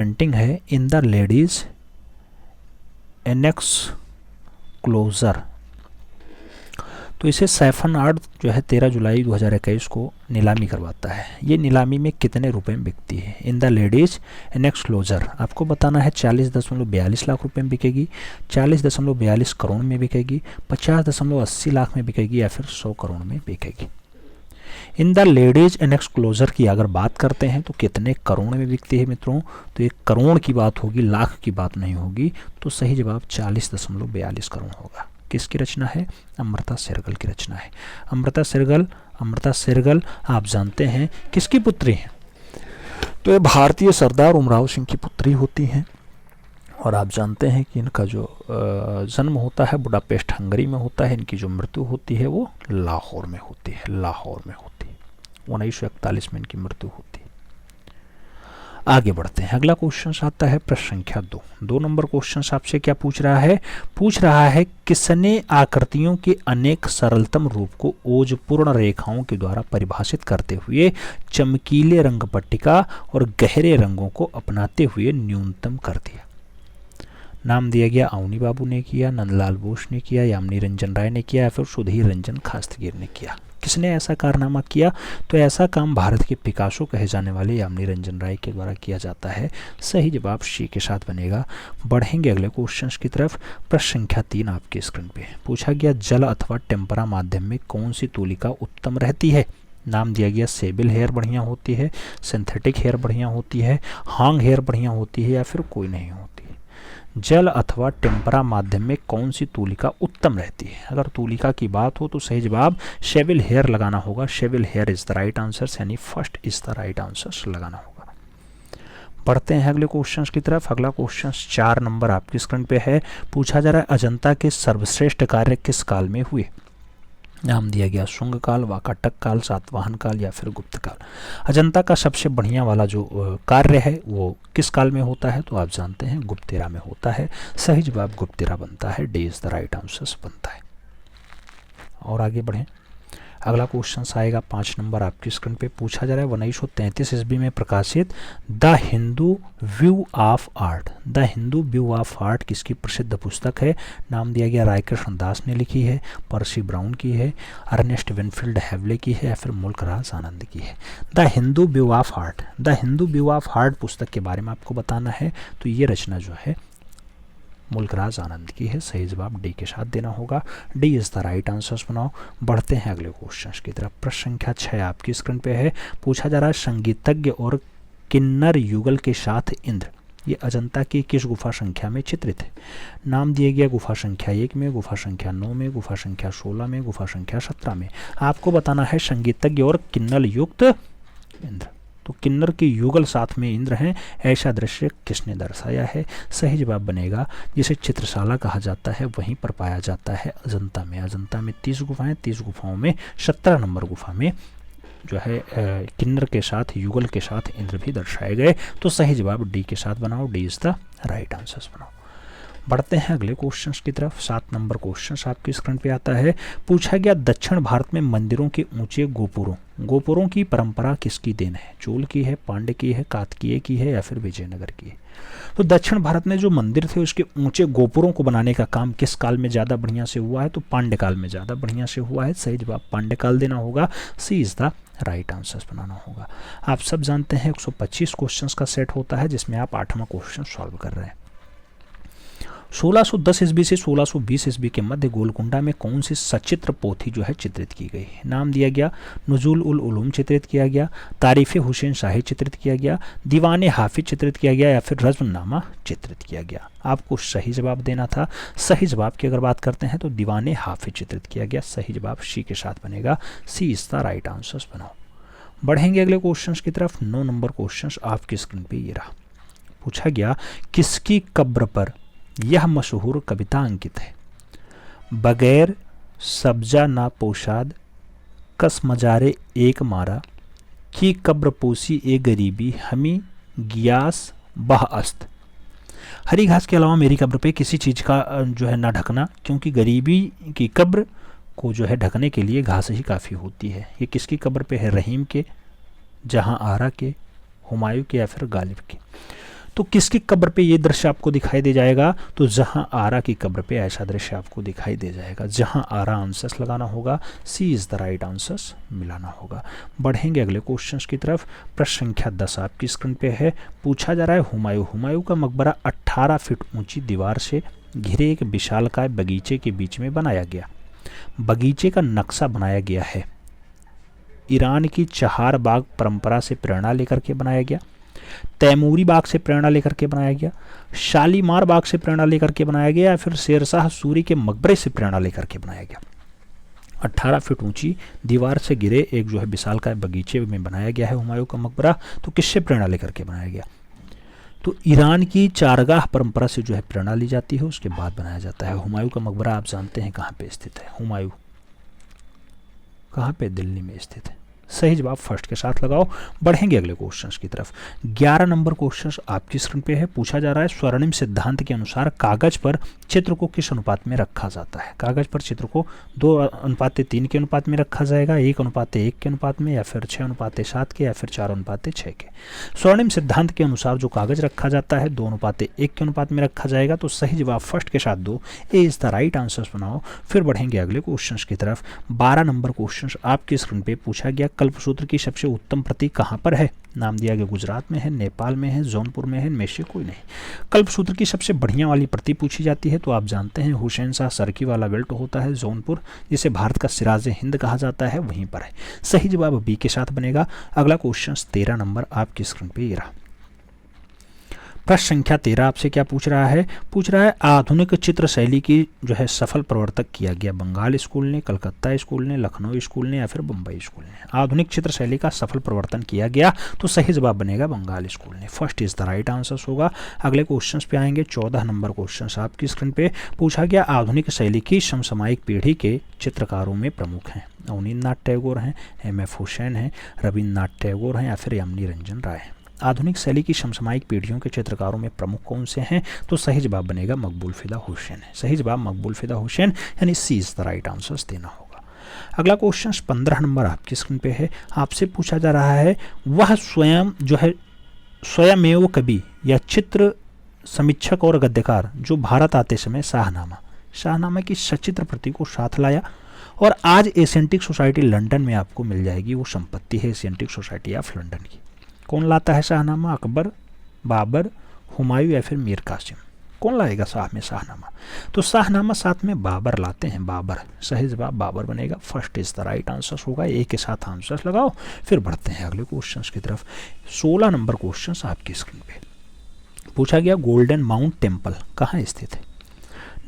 Painting है in the ladies enclosure. तो इसे सैफन आर्ट जो है 13 जुलाई 2021 को नीलामी करवाता है। ये नीलामी में कितने रुपए में बिकती है? In the ladies enclosure आपको बताना है 40.42 लाख रुपए में बिकेगी, 40.42 करोड़ में बिकेगी, 50.80 लाख में बिकेगी या फिर 100 करोड़ में बिकेगी। In the ladies enclosure की अगर बात करते हैं तो कितने करोड़ में बिकती है मित्रों? तो एक करोड़ की बात होगी, लाख की बात नहीं होगी। तो सही जवाब 40.42 करोड़ होगा। किसकी रचना है? अमृता शेरगिल की रचना है। अमृता शेरगिल आप जानते हैं किसकी पुत्री हैं? तो ये भारतीय सरदार उमराव सिंह की पुत्री होती हैं। और आप जानते हैं कि इनका जो जन्म होता है बुडापेस्ट हंगरी में होता है। इनकी जो मृत्यु होती है वो लाहौर में होती है। 1941 में इनकी मृत्यु होती है। आगे बढ़ते हैं। अगला क्वेश्चन आता है प्रश्न संख्या 2 नंबर क्वेश्चन आपसे क्या पूछ रहा है किसने आकृतियों के अनेक सरलतम रूप को ओजपूर्ण रेखाओं के द्वारा परिभाषित करते हुए चमकीले रंग पट्टिका और गहरे रंगों को अपनाते हुए न्यूनतम कर दिया? नाम दिया गया अवनी बाबू ने किया, नंदलाल बोस ने किया, यामिनी रंजन राय ने किया या फिर सुधीर रंजन खास्तगीर ने किया। किसने ऐसा कारनामा किया? तो ऐसा काम भारत के पिकासो कहे जाने वाले यामिनी रंजन राय के द्वारा किया जाता है। सही जवाब सी के साथ बनेगा। बढ़ेंगे अगले क्वेश्चन की तरफ। प्रश्न संख्या 3 आपके स्क्रीन पे पूछा गया जल अथवा टेम्परा माध्यम में कौन सी तूलिका उत्तम रहती है? नाम दिया गया सेबिल हेयर बढ़िया होती है, सिंथेटिक हेयर बढ़िया होती है, हांग हेयर बढ़िया होती है या फिर कोई नहीं होती। जल अथवा टेम्परा माध्यम में कौन सी तूलिका उत्तम रहती है? अगर तूलिका की बात हो तो सही जवाब शेविल हेयर लगाना होगा। शेविल हेयर इज द राइट आंसर, यानी first is the right answer लगाना होगा। बढ़ते हैं अगले क्वेश्चन की तरफ। अगला क्वेश्चन 4 नंबर आपकी स्क्रीन पे है। पूछा जा रहा है अजंता के सर्वश्रेष्ठ कार्य किस काल में हुए? नाम दिया गया शुंग काल, वाकाटक काल, सातवाहन काल या फिर गुप्त काल। अजंता का सबसे बढ़िया वाला जो कार्य है वो किस काल में होता है? तो आप जानते हैं गुप्तेरा में होता है। सही जवाब गुप्तेरा बनता है। D is the right answer बनता है। और आगे बढ़ें। अगला क्वेश्चन आएगा 5 नंबर आपकी स्क्रीन पे। पूछा जा रहा है 1933 ईस्वी में प्रकाशित the Hindu view of art. The Hindu view of art किसकी प्रसिद्ध पुस्तक है? नाम दिया गया रायकृष्ण दास ने लिखी है, पर्सी ब्राउन की है, अर्नेस्ट विनफील्ड हैवले की है या फिर मुल्कराज आनंद की है। The Hindu view of art, the Hindu view of art पुस्तक के बारे में आपको बताना है। तो ये रचना जो है मुल्कराज आनंद की है। सही जवाब डी के साथ देना होगा। D is the right answer बनाओ। बढ़ते हैं अगले क्वेश्चन की तरफ। प्रश्न संख्या 6 आपकी स्क्रीन पे है। पूछा जा रहा है संगीतज्ञ और किन्नर युगल के साथ इंद्र ये अजंता की किस गुफा संख्या में चित्रित है? नाम दिए गया गुफा संख्या 1 में, गुफा संख्या 9 में, गुफा संख्या 16 में, गुफा संख्या 17 में। आपको बताना है संगीतज्ञ और किन्नर युक्त इंद्र। तो किन्नर के युगल साथ में इंद्र हैं, ऐसा दृश्य किसने दर्शाया है? सही जवाब बनेगा जिसे चित्रशाला कहा जाता है वहीं पर पाया जाता है अजंता में। अजंता में 30 गुफाएं, 30 गुफाओं में 17 नंबर गुफा में जो है किन्नर के साथ युगल के साथ इंद्र भी दर्शाए गए। तो सही जवाब डी के साथ बनाओ। D is the right answer बनाओ। बढ़ते हैं अगले क्वेश्चन की तरफ। 7 नंबर क्वेश्चन आपकी स्क्रीन पे आता है। पूछा गया दक्षिण भारत में मंदिरों के ऊंचे गोपुरों की परंपरा किसकी देन है? चोल की है, पांड्य की है, काकतीय की है या फिर विजयनगर की है? तो दक्षिण भारत में जो मंदिर थे उसके ऊंचे गोपुरों को बनाने का काम किस काल में ज़्यादा बढ़िया से हुआ है? तो पांड्य काल में ज़्यादा बढ़िया से हुआ है। सही जवाब पांड्य काल देना होगा। सी इज द राइट आंसर बनाना होगा। आप सब जानते हैं 125 क्वेश्चन का सेट होता है जिसमें आप 8वां क्वेश्चन सॉल्व कर रहे हैं। 1610 ईस्वी से 1620 ईस्वी के मध्य गोलकुंडा में कौन सी सचित्र पोथी जो है चित्रित की गई? नाम दिया गया नुजुल उल उलूम चित्रित किया गया, तारीफ हुसैन शाही चित्रित किया गया, दीवाने हाफिज चित्रित किया गया या फिर रज़्मनामा चित्रित किया गया? आपको सही जवाब देना था। सही जवाब की अगर बात करते हैं तो दीवाने हाफिज चित्रित किया गया। सही जवाब सी के साथ बनेगा। सी इज द राइट आंसर बनाओ। बढ़ेंगे अगले क्वेश्चन की तरफ। 9 नंबर क्वेश्चन आपकी स्क्रीन पे ये रहा। पूछा गया किसकी कब्र पर यह मशहूर कविता अंकित है? बगैर सब्जा ना पोशाद कस मजारे एक मारा की कब्र पोसी ए गरीबी हमी गियास बह अस्त। हरी घास के अलावा मेरी कब्र पे किसी चीज़ का जो है ना ढकना, क्योंकि गरीबी की कब्र को जो है ढकने के लिए घास ही काफ़ी होती है। ये किसकी कब्र पे है? रहीम के, जहां आरा के, हुमायूं के या फिर गालिब के? तो किसकी कब्र पे ये दृश्य आपको दिखाई दे जाएगा? तो जहां आरा की कब्र पे ऐसा दृश्य आपको दिखाई दे जाएगा। जहां आरा आंसर्स लगाना होगा, सी इज द राइट आंसर्स मिलाना होगा। बढ़ेंगे अगले क्वेश्चंस की तरफ। प्रश्न संख्या 10 आपकी स्क्रीन पे है। पूछा जा रहा है हुमायूं का मकबरा 18 फीट ऊंची दीवार से घिरे एक विशालकाय बगीचे के बीच में बनाया गया। बगीचे का नक्शा बनाया गया है। ईरान की चहार बाग परंपरा से प्रेरणा लेकर के बनाया गया, तैमूरी बाग से प्रेरणा लेकर के बनाया गया, शालीमार बाग से प्रेरणा लेकर के बनाया गया, या फिर शेरशाह सूरी के मकबरे से प्रेरणा लेकर के बनाया गया। 18 फीट ऊंची दीवार से घिरे एक जो है विशालकाय बगीचे में बनाया गया है हुमायूं का मकबरा। तो किससे प्रेरणा लेकर के बनाया गया? तो ईरान की चारगाह परंपरा से जो है प्रेरणा ली जाती है, उसके बाद बनाया जाता है। हुमायूं का मकबरा आप जानते हैं कहाँ पे स्थित है। हुमायूं कहाँ पे? दिल्ली में स्थित है। सही जवाब फर्स्ट के साथ लगाओ। बढ़ेंगे अगले क्वेश्चंस की तरफ। 11 नंबर क्वेश्चन आपकी स्क्रीन पे है। पूछा जा रहा है स्वर्णिम सिद्धांत के अनुसार कागज पर चित्र को किस अनुपात में रखा जाता है? कागज पर चित्र को 2:3 के अनुपात में रखा जाएगा, 1:1 के अनुपात में, या फिर 6:7 के, या फिर 4:6 के। स्वर्णिम सिद्धांत के अनुसार जो कागज रखा जाता है 2:1 के अनुपात में रखा जाएगा। तो सही जवाब फर्स्ट के साथ दो, ए इज द राइट आंसर्स बनाओ। फिर बढ़ेंगे अगले क्वेश्चन की तरफ। 12 नंबर क्वेश्चन आपकी स्क्रीन पे पूछा गया कल्पसूत्र की सबसे उत्तम प्रति कहां पर है? नाम दिया गया गुजरात में है, नेपाल में है, जौनपुर में है, में से कोई नहीं। कल्पसूत्र की सबसे बढ़िया वाली प्रति पूछी जाती है तो आप जानते हैं हुसैन शाह सरकी वाला बेल्ट होता है जौनपुर, जिसे भारत का सिराजे हिंद कहा जाता है, वहीं पर है। सही जवाब बी के साथ बनेगा। अगला क्वेश्चन 13 नंबर आपकी स्क्रीन पे ये रहा। प्रश्न संख्या 13 आपसे क्या पूछ रहा है? पूछ रहा है आधुनिक चित्र शैली की जो है सफल प्रवर्तक किया गया बंगाल स्कूल ने, कलकत्ता स्कूल ने, लखनऊ स्कूल ने, या फिर बम्बई स्कूल ने। आधुनिक चित्र शैली का सफल प्रवर्तन किया गया तो सही जवाब बनेगा बंगाल स्कूल ने। First is the right answer होगा। अगले क्वेश्चन पे आएंगे। 14 नंबर क्वेश्चन आपकी स्क्रीन पे पूछा गया आधुनिक शैली की समसामयिक पीढ़ी के चित्रकारों में प्रमुख हैं। अवनींद्रनाथ टैगोर हैं, एम.एफ. हुसैन हैं, रविन्द्रनाथ टैगोर हैं, या फिर यामिनी रंजन राय हैं। आधुनिक शैली की समसामयिक पीढ़ियों के चित्रकारों में प्रमुख कौन से हैं? तो सही जवाब बनेगा मकबूल फिदा हुसैन है। सही जवाब मकबूल फिदा हुसैन, यानी सी इज द राइट आंसर्स देना होगा। अगला क्वेश्चन 15 नंबर आपकी स्क्रीन पे है। आपसे पूछा जा रहा है वह स्वयं जो है स्वयमेव कवि या चित्र समीक्षक और गद्यकार जो भारत आते समय शाहनामा की सचित्र प्रति को साथ लाया और आज एशियंटिक सोसाइटी लंदन में आपको मिल जाएगी। वो संपत्ति है एशियंटिक सोसाइटी ऑफ लंदन की। कौन लाता है शाहनामा? अकबर, बाबर, हुमायूं, या फिर मीर कासिम? कौन लाएगा साथ में शाहनामा? तो शाहनामा साथ में बाबर लाते हैं, बाबर। सही जवाब बाबर बनेगा। First is the right answer होगा। ए के साथ आंसर लगाओ। फिर बढ़ते हैं अगले क्वेश्चन की तरफ। 16 नंबर क्वेश्चन आपकी स्क्रीन पे पूछा गया गोल्डन माउंट टेम्पल कहाँ स्थित है?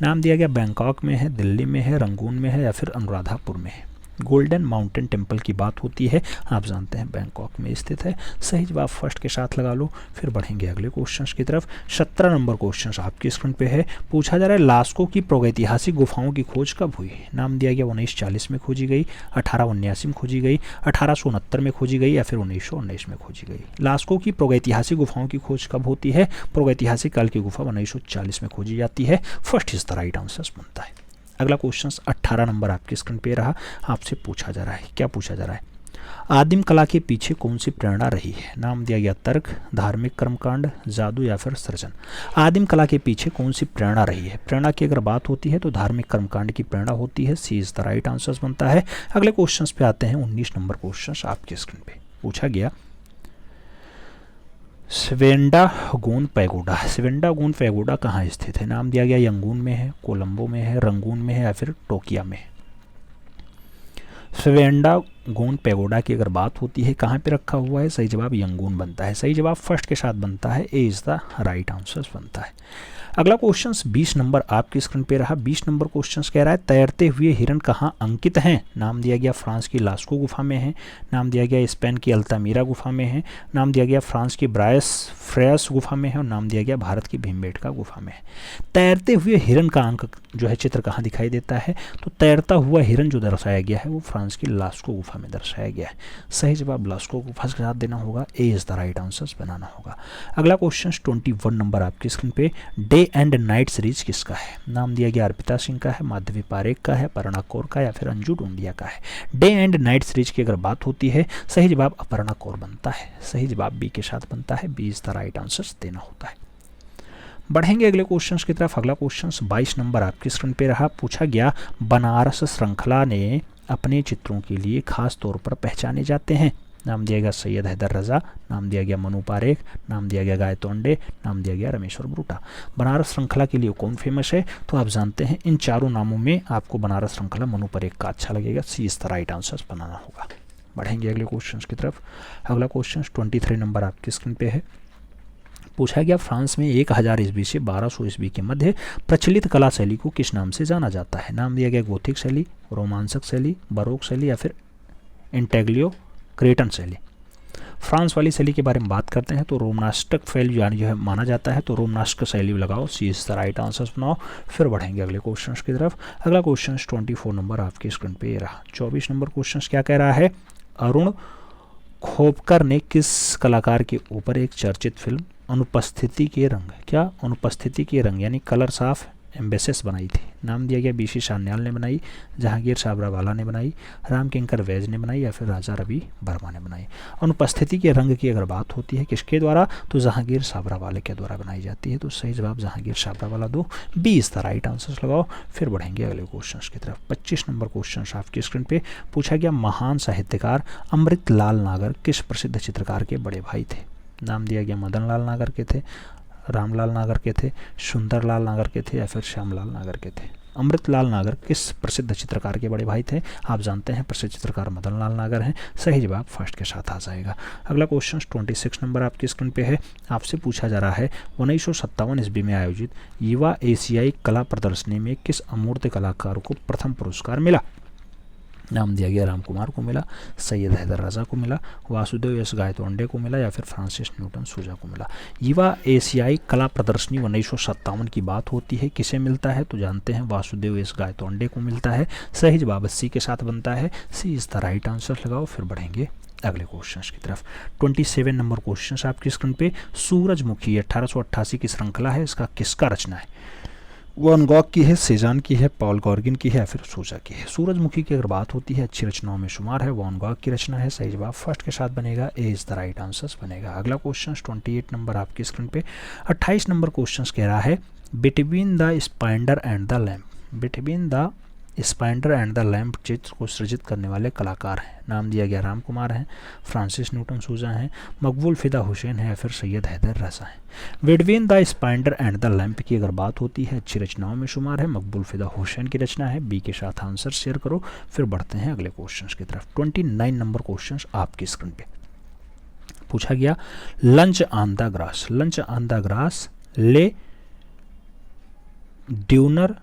नाम दिया गया बैंकॉक में है, दिल्ली में है, रंगून में है, या फिर अनुराधापुर में है। गोल्डन माउंटेन टेम्पल की बात होती है, आप जानते हैं बैंकॉक में स्थित है। सही जवाब फर्स्ट के साथ लगा लो। फिर बढ़ेंगे अगले क्वेश्चन की तरफ। 17 नंबर क्वेश्चन आपकी स्क्रीन पे है। पूछा जा रहा है लास्को की प्रागैतिहासिक गुफाओं की खोज कब हुई? नाम दिया गया 1940 में खोजी गई, 1879 में खोजी गई, 1869 में खोजी गई, या फिर 1919 में खोजी गई। लास्को की प्रागैतिहासिक गुफाओं की खोज कब होती है? प्रागैतिहासिक काल की गुफा 1940 में खोजी जाती है। First is the right answer बनता है। अगला क्वेश्चन 18 नंबर आपकी स्क्रीन पे रहा। आपसे पूछा जा रहा है, क्या पूछा जा रहा है? आदिम कला के पीछे कौन सी प्रेरणा रही है? नाम दिया गया तर्क, धार्मिक कर्मकांड, जादू, या फिर सृजन। आदिम कला के पीछे कौन सी प्रेरणा रही है? प्रेरणा की अगर बात होती है तो धार्मिक कर्मकांड की प्रेरणा होती है। सी इज द राइट आंसर बनता है। अगले क्वेश्चन पे आते हैं। 19 नंबर क्वेश्चन आपकी स्क्रीन पे पूछा गया स्वेंडागोन पैगोडा कहाँ स्थित है? नाम दिया गया यंगून में है, कोलंबो में है, रंगून में है, या फिर टोकिया में है। स्वेंडागोन पैगोडा की अगर बात होती है कहाँ पे रखा हुआ है? सही जवाब यंगून बनता है। सही जवाब फर्स्ट के साथ बनता है। ए इज द राइट आंसर बनता है। अगला क्वेश्चन 20 नंबर आपकी स्क्रीन पे रहा। 20 नंबर क्वेश्चन कह रहा है तैरते हुए हिरन कहाँ अंकित हैं? नाम दिया गया फ्रांस की लास्को गुफा में है, नाम दिया गया स्पेन की अल्तामीरा गुफा में है, नाम दिया गया फ्रांस की फ्रेयस गुफा में है, और नाम दिया गया भारत की भीमबेटका गुफा में है। तैरते हुए हिरन का अंक जो है चित्र कहाँ दिखाई देता है? तो तैरता हुआ हिरन जो दर्शाया गया है वो फ्रांस की लास्को गुफा गुफा में दर्शाया गया है। सही जवाब लास्को गुफा के साथ देना होगा, ए इज द राइट आंसर बनाना होगा। अगला क्वेश्चन 21 नंबर आपकी स्क्रीन पे, डे एंड नाइट सीरीज किसका है? नाम दिया गया अर्पिता सिंह का है, माधवी पारेख का है, अपर्णा कौर का या फिर अंजू ढूंढिया का है। डे एंड नाइट सीरीज की अगर बात होती है, सही जवाब अपर्णा कौर बनता है, सही जवाब बी के साथ बनता है, B is the right answer देना होता है। बढ़ेंगे अगले क्वेश्चंस की तरफ। अगला क्वेश्चन 22 नंबर आपकी स्क्रीन पे रहा। पूछा गया बनारस श्रृंखला ने अपने चित्रों के लिए खास तौर पर पहचाने जाते हैं। नाम दिया गया सैयद हैदर रजा, नाम दिया गया मनु पारेख, नाम दिया गया गाय तोंडे, नाम दिया गया रमेश्वर ब्रूटा। बनारस श्रृंखला के लिए कौन फेमस है? तो आप जानते हैं इन चारों नामों में आपको बनारस श्रृंखला मनु पारेख का अच्छा लगेगा, सी इज द राइट आंसर बनाना होगा। बढ़ेंगे अगले क्वेश्चन की तरफ। अगला क्वेश्चन 23 नंबर आपकी स्क्रीन पे है। पूछा गया फ्रांस में 1000 ईस्वी से 1200 ईस्वी के मध्य प्रचलित कला शैली को किस नाम से जाना जाता है? नाम दिया गया गोथिक शैली, रोमांसक शैली, बरोक शैली या फिर इंटेग्लियो क्रेटन शैली। फ्रांस वाली शैली के बारे में बात करते हैं तो रोमनास्टक शैली जो है माना जाता है, तो रोमनास्टक शैली लगाओ, सी इज द राइट आंसर बनाओ। फिर बढ़ेंगे अगले क्वेश्चन की तरफ। अगला क्वेश्चन 24 नंबर आपके स्क्रीन पे रहा। 24 नंबर क्वेश्चन क्या कह रहा है? अरुण खोपकर ने किस कलाकार के ऊपर एक चर्चित फिल्म अनुपस्थिति के रंग, क्या अनुपस्थिति के रंग यानी कलर्स ऑफ एम्बेसेस बनाई थी? नाम दिया गया बीसी सान्याल ने बनाई, जहांगीर साबरावाला ने बनाई, राम किंकर वैज ने बनाई या फिर राजा रवि वर्मा ने बनाई। अनुपस्थिति के रंग की अगर बात होती है किसके द्वारा, तो जहांगीर साबरावाले के द्वारा बनाई जाती है, तो सही जवाब जहांगीर साबरावाला दो, B is the right answer लगाओ। फिर बढ़ेंगे अगले क्वेश्चन की तरफ। 25 नंबर क्वेश्चन आपकी स्क्रीन पे पूछा गया महान साहित्यकार अमृतलाल नागर किस प्रसिद्ध चित्रकार के बड़े भाई थे? नाम दिया गया मदन लाल नागर के थे, रामलाल नागर के थे, सुंदरलाल नागर के थे या फिर श्यामलाल नागर के थे। अमृतलाल नागर किस प्रसिद्ध चित्रकार के बड़े भाई थे? आप जानते हैं प्रसिद्ध चित्रकार मदन लाल नागर हैं, सही जवाब फर्स्ट के साथ आ जाएगा। अगला क्वेश्चन 26 नंबर आपकी स्क्रीन पे है। आपसे पूछा जा रहा है 1957 ईस्वी में आयोजित युवा एशियाई कला प्रदर्शनी में किस अमूर्त कलाकार को प्रथम पुरस्कार मिला? नाम दिया गया राम कुमार को मिला, सैयद हैदर रजा को मिला, वासुदेव एस गायतोंडे को मिला या फिर फ्रांसिस न्यूटन सूजा को मिला। युवा एशियाई कला प्रदर्शनी 1957 की बात होती है, किसे मिलता है? तो जानते हैं वासुदेव एस गायतोंडे को मिलता है, सही जवाब सी के साथ बनता है, सी इज द राइट आंसर लगाओ। फिर बढ़ेंगे अगले क्वेश्चन की तरफ। 27 नंबर क्वेश्चन आपकी स्क्रीन पे। सूरजमुखी 1888 की श्रृंखला है, इसका किसका रचना है? वैन गॉग की है, सेजान की है, पॉल गॉर्गिन की है या फिर सूजा की है? सूरजमुखी की अगर बात होती है अच्छी रचनाओं में शुमार है, वैन गॉग की रचना है, सही जवाब फर्स्ट के साथ बनेगा, ए इज द राइट आंसर बनेगा। अगला क्वेश्चन 28 नंबर आपकी स्क्रीन पे। 28 नंबर क्वेश्चन कह रहा है between the spider and the lamp, between the spider and the lamp चित्र को सृजित करने वाले कलाकार हैं। नाम दिया गया राम कुमार हैं, फ्रांसिस न्यूटन सूजा हैं, मकबूल फिदा हुसैन है या फिर सैयद हैदर रजा है। Between the spider and the lamp की अगर बात होती है अच्छी रचनाओं में शुमार है, मकबूल फिदा हुसैन की रचना है, बी के साथ आंसर शेयर करो। फिर बढ़ते हैं अगले क्वेश्चन की तरफ। 29 नंबर क्वेश्चन आपकी स्क्रीन पे पूछा गया lunch on the grass, lunch on the grass ले ड्यूनर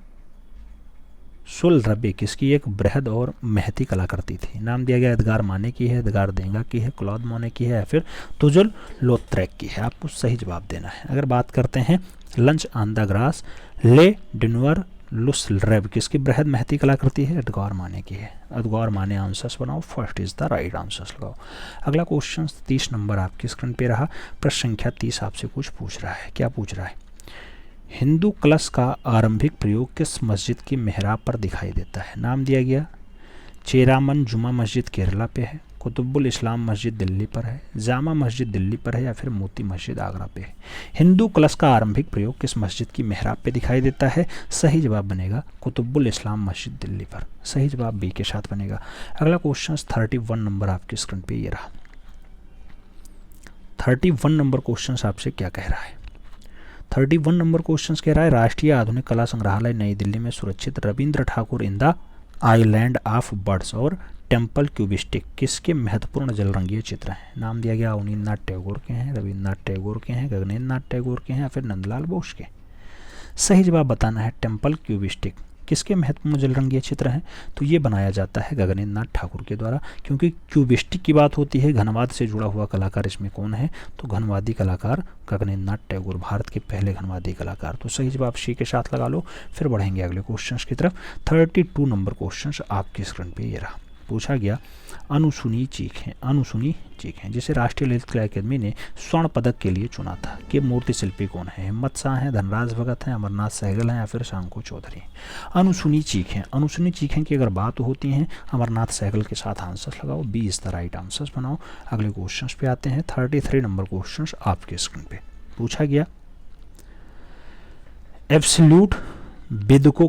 सुल रबे किसकी एक बृहद और महती कलाकृति थी? नाम दिया गया एडगार माने की है, एडगार देंगा की है, क्लॉद मोने की है या फिर तुजुल लोत्रेक की है। आपको सही जवाब देना है। अगर बात करते हैं लंच ऑन द ग्रास ले डिनवर लुस रेब किसकी बृहद महती कलाकृति है? एडगार माने की है, एडगार माने आंसर्स बनाओ, first is the right answers लगाओ। अगला क्वेश्चन 30 नंबर आपकी स्क्रीन पे रहा। प्रश्न संख्या 30 आपसे कुछ पूछ रहा है, क्या पूछ रहा है? हिंदू कलश का आरंभिक प्रयोग किस मस्जिद की मेहराब पर दिखाई देता है? नाम दिया गया चेरामन जुमा मस्जिद केरला पे है, कुतुबुल इस्लाम मस्जिद दिल्ली पर है, जामा मस्जिद दिल्ली पर है या फिर मोती मस्जिद आगरा पे है। हिंदू कलश का आरंभिक प्रयोग किस मस्जिद की मेहराब पे दिखाई देता है? सही जवाब बनेगा कुतुबुल इस्लाम मस्जिद दिल्ली पर, सही जवाब बी के साथ बनेगा। अगला क्वेश्चन 31 नंबर आपकी स्क्रीन पे ये रहा। 31 नंबर क्वेश्चन आपसे क्या कह रहा है? 31 नंबर क्वेश्चन कह रहा है राष्ट्रीय आधुनिक कला संग्रहालय नई दिल्ली में सुरक्षित Ravindra Thakur in the island of birds और टेम्पल क्यूबिस्टिक किसके महत्वपूर्ण जलरंगीय चित्र हैं? नाम दिया गया अवनींद्रनाथ टैगोर के हैं, रविंद्रनाथ टैगोर के हैं, गगनेंद्रनाथ टैगोर के हैं या फिर नंदलाल बोस के? सही जवाब बताना है टेम्पल क्यूबिस्टिक किसके महत्वपूर्ण जलरंगीय चित्र हैं? तो ये बनाया जाता है गगनेंद्रनाथ ठाकुर के द्वारा, क्योंकि क्यूबिस्टिक की बात होती है, घनवाद से जुड़ा हुआ कलाकार इसमें कौन है? तो घनवादी कलाकार गगनेंद्रनाथ टैगोर, भारत के पहले घनवादी कलाकार। तो सही जवाब सी के साथ लगा लो। फिर बढ़ेंगे अगले क्वेश्चन की तरफ। 32 नंबर क्वेश्चन आपकी स्क्रीन पे ये रहा। पूछा गया अनुसुनी चीखें जिसे राष्ट्रीय ललित कला अकादमी ने स्वर्ण पदक के लिए चुना था कि मूर्ति शिल्पी कौन है? हिम्मत शाह हैं, धनराज भगत हैं, अमरनाथ सहगल हैं या फिर शंकु चौधरी? अनुसुनी चीखें की अगर बात होती है अमरनाथ सहगल के साथ आंसर लगाओ, B is the right answer बनाओ। अगले क्वेश्चन पे आते हैं। 33 नंबर क्वेश्चन आपके स्क्रीन पे पूछा गया एब्सोल्यूट बेदको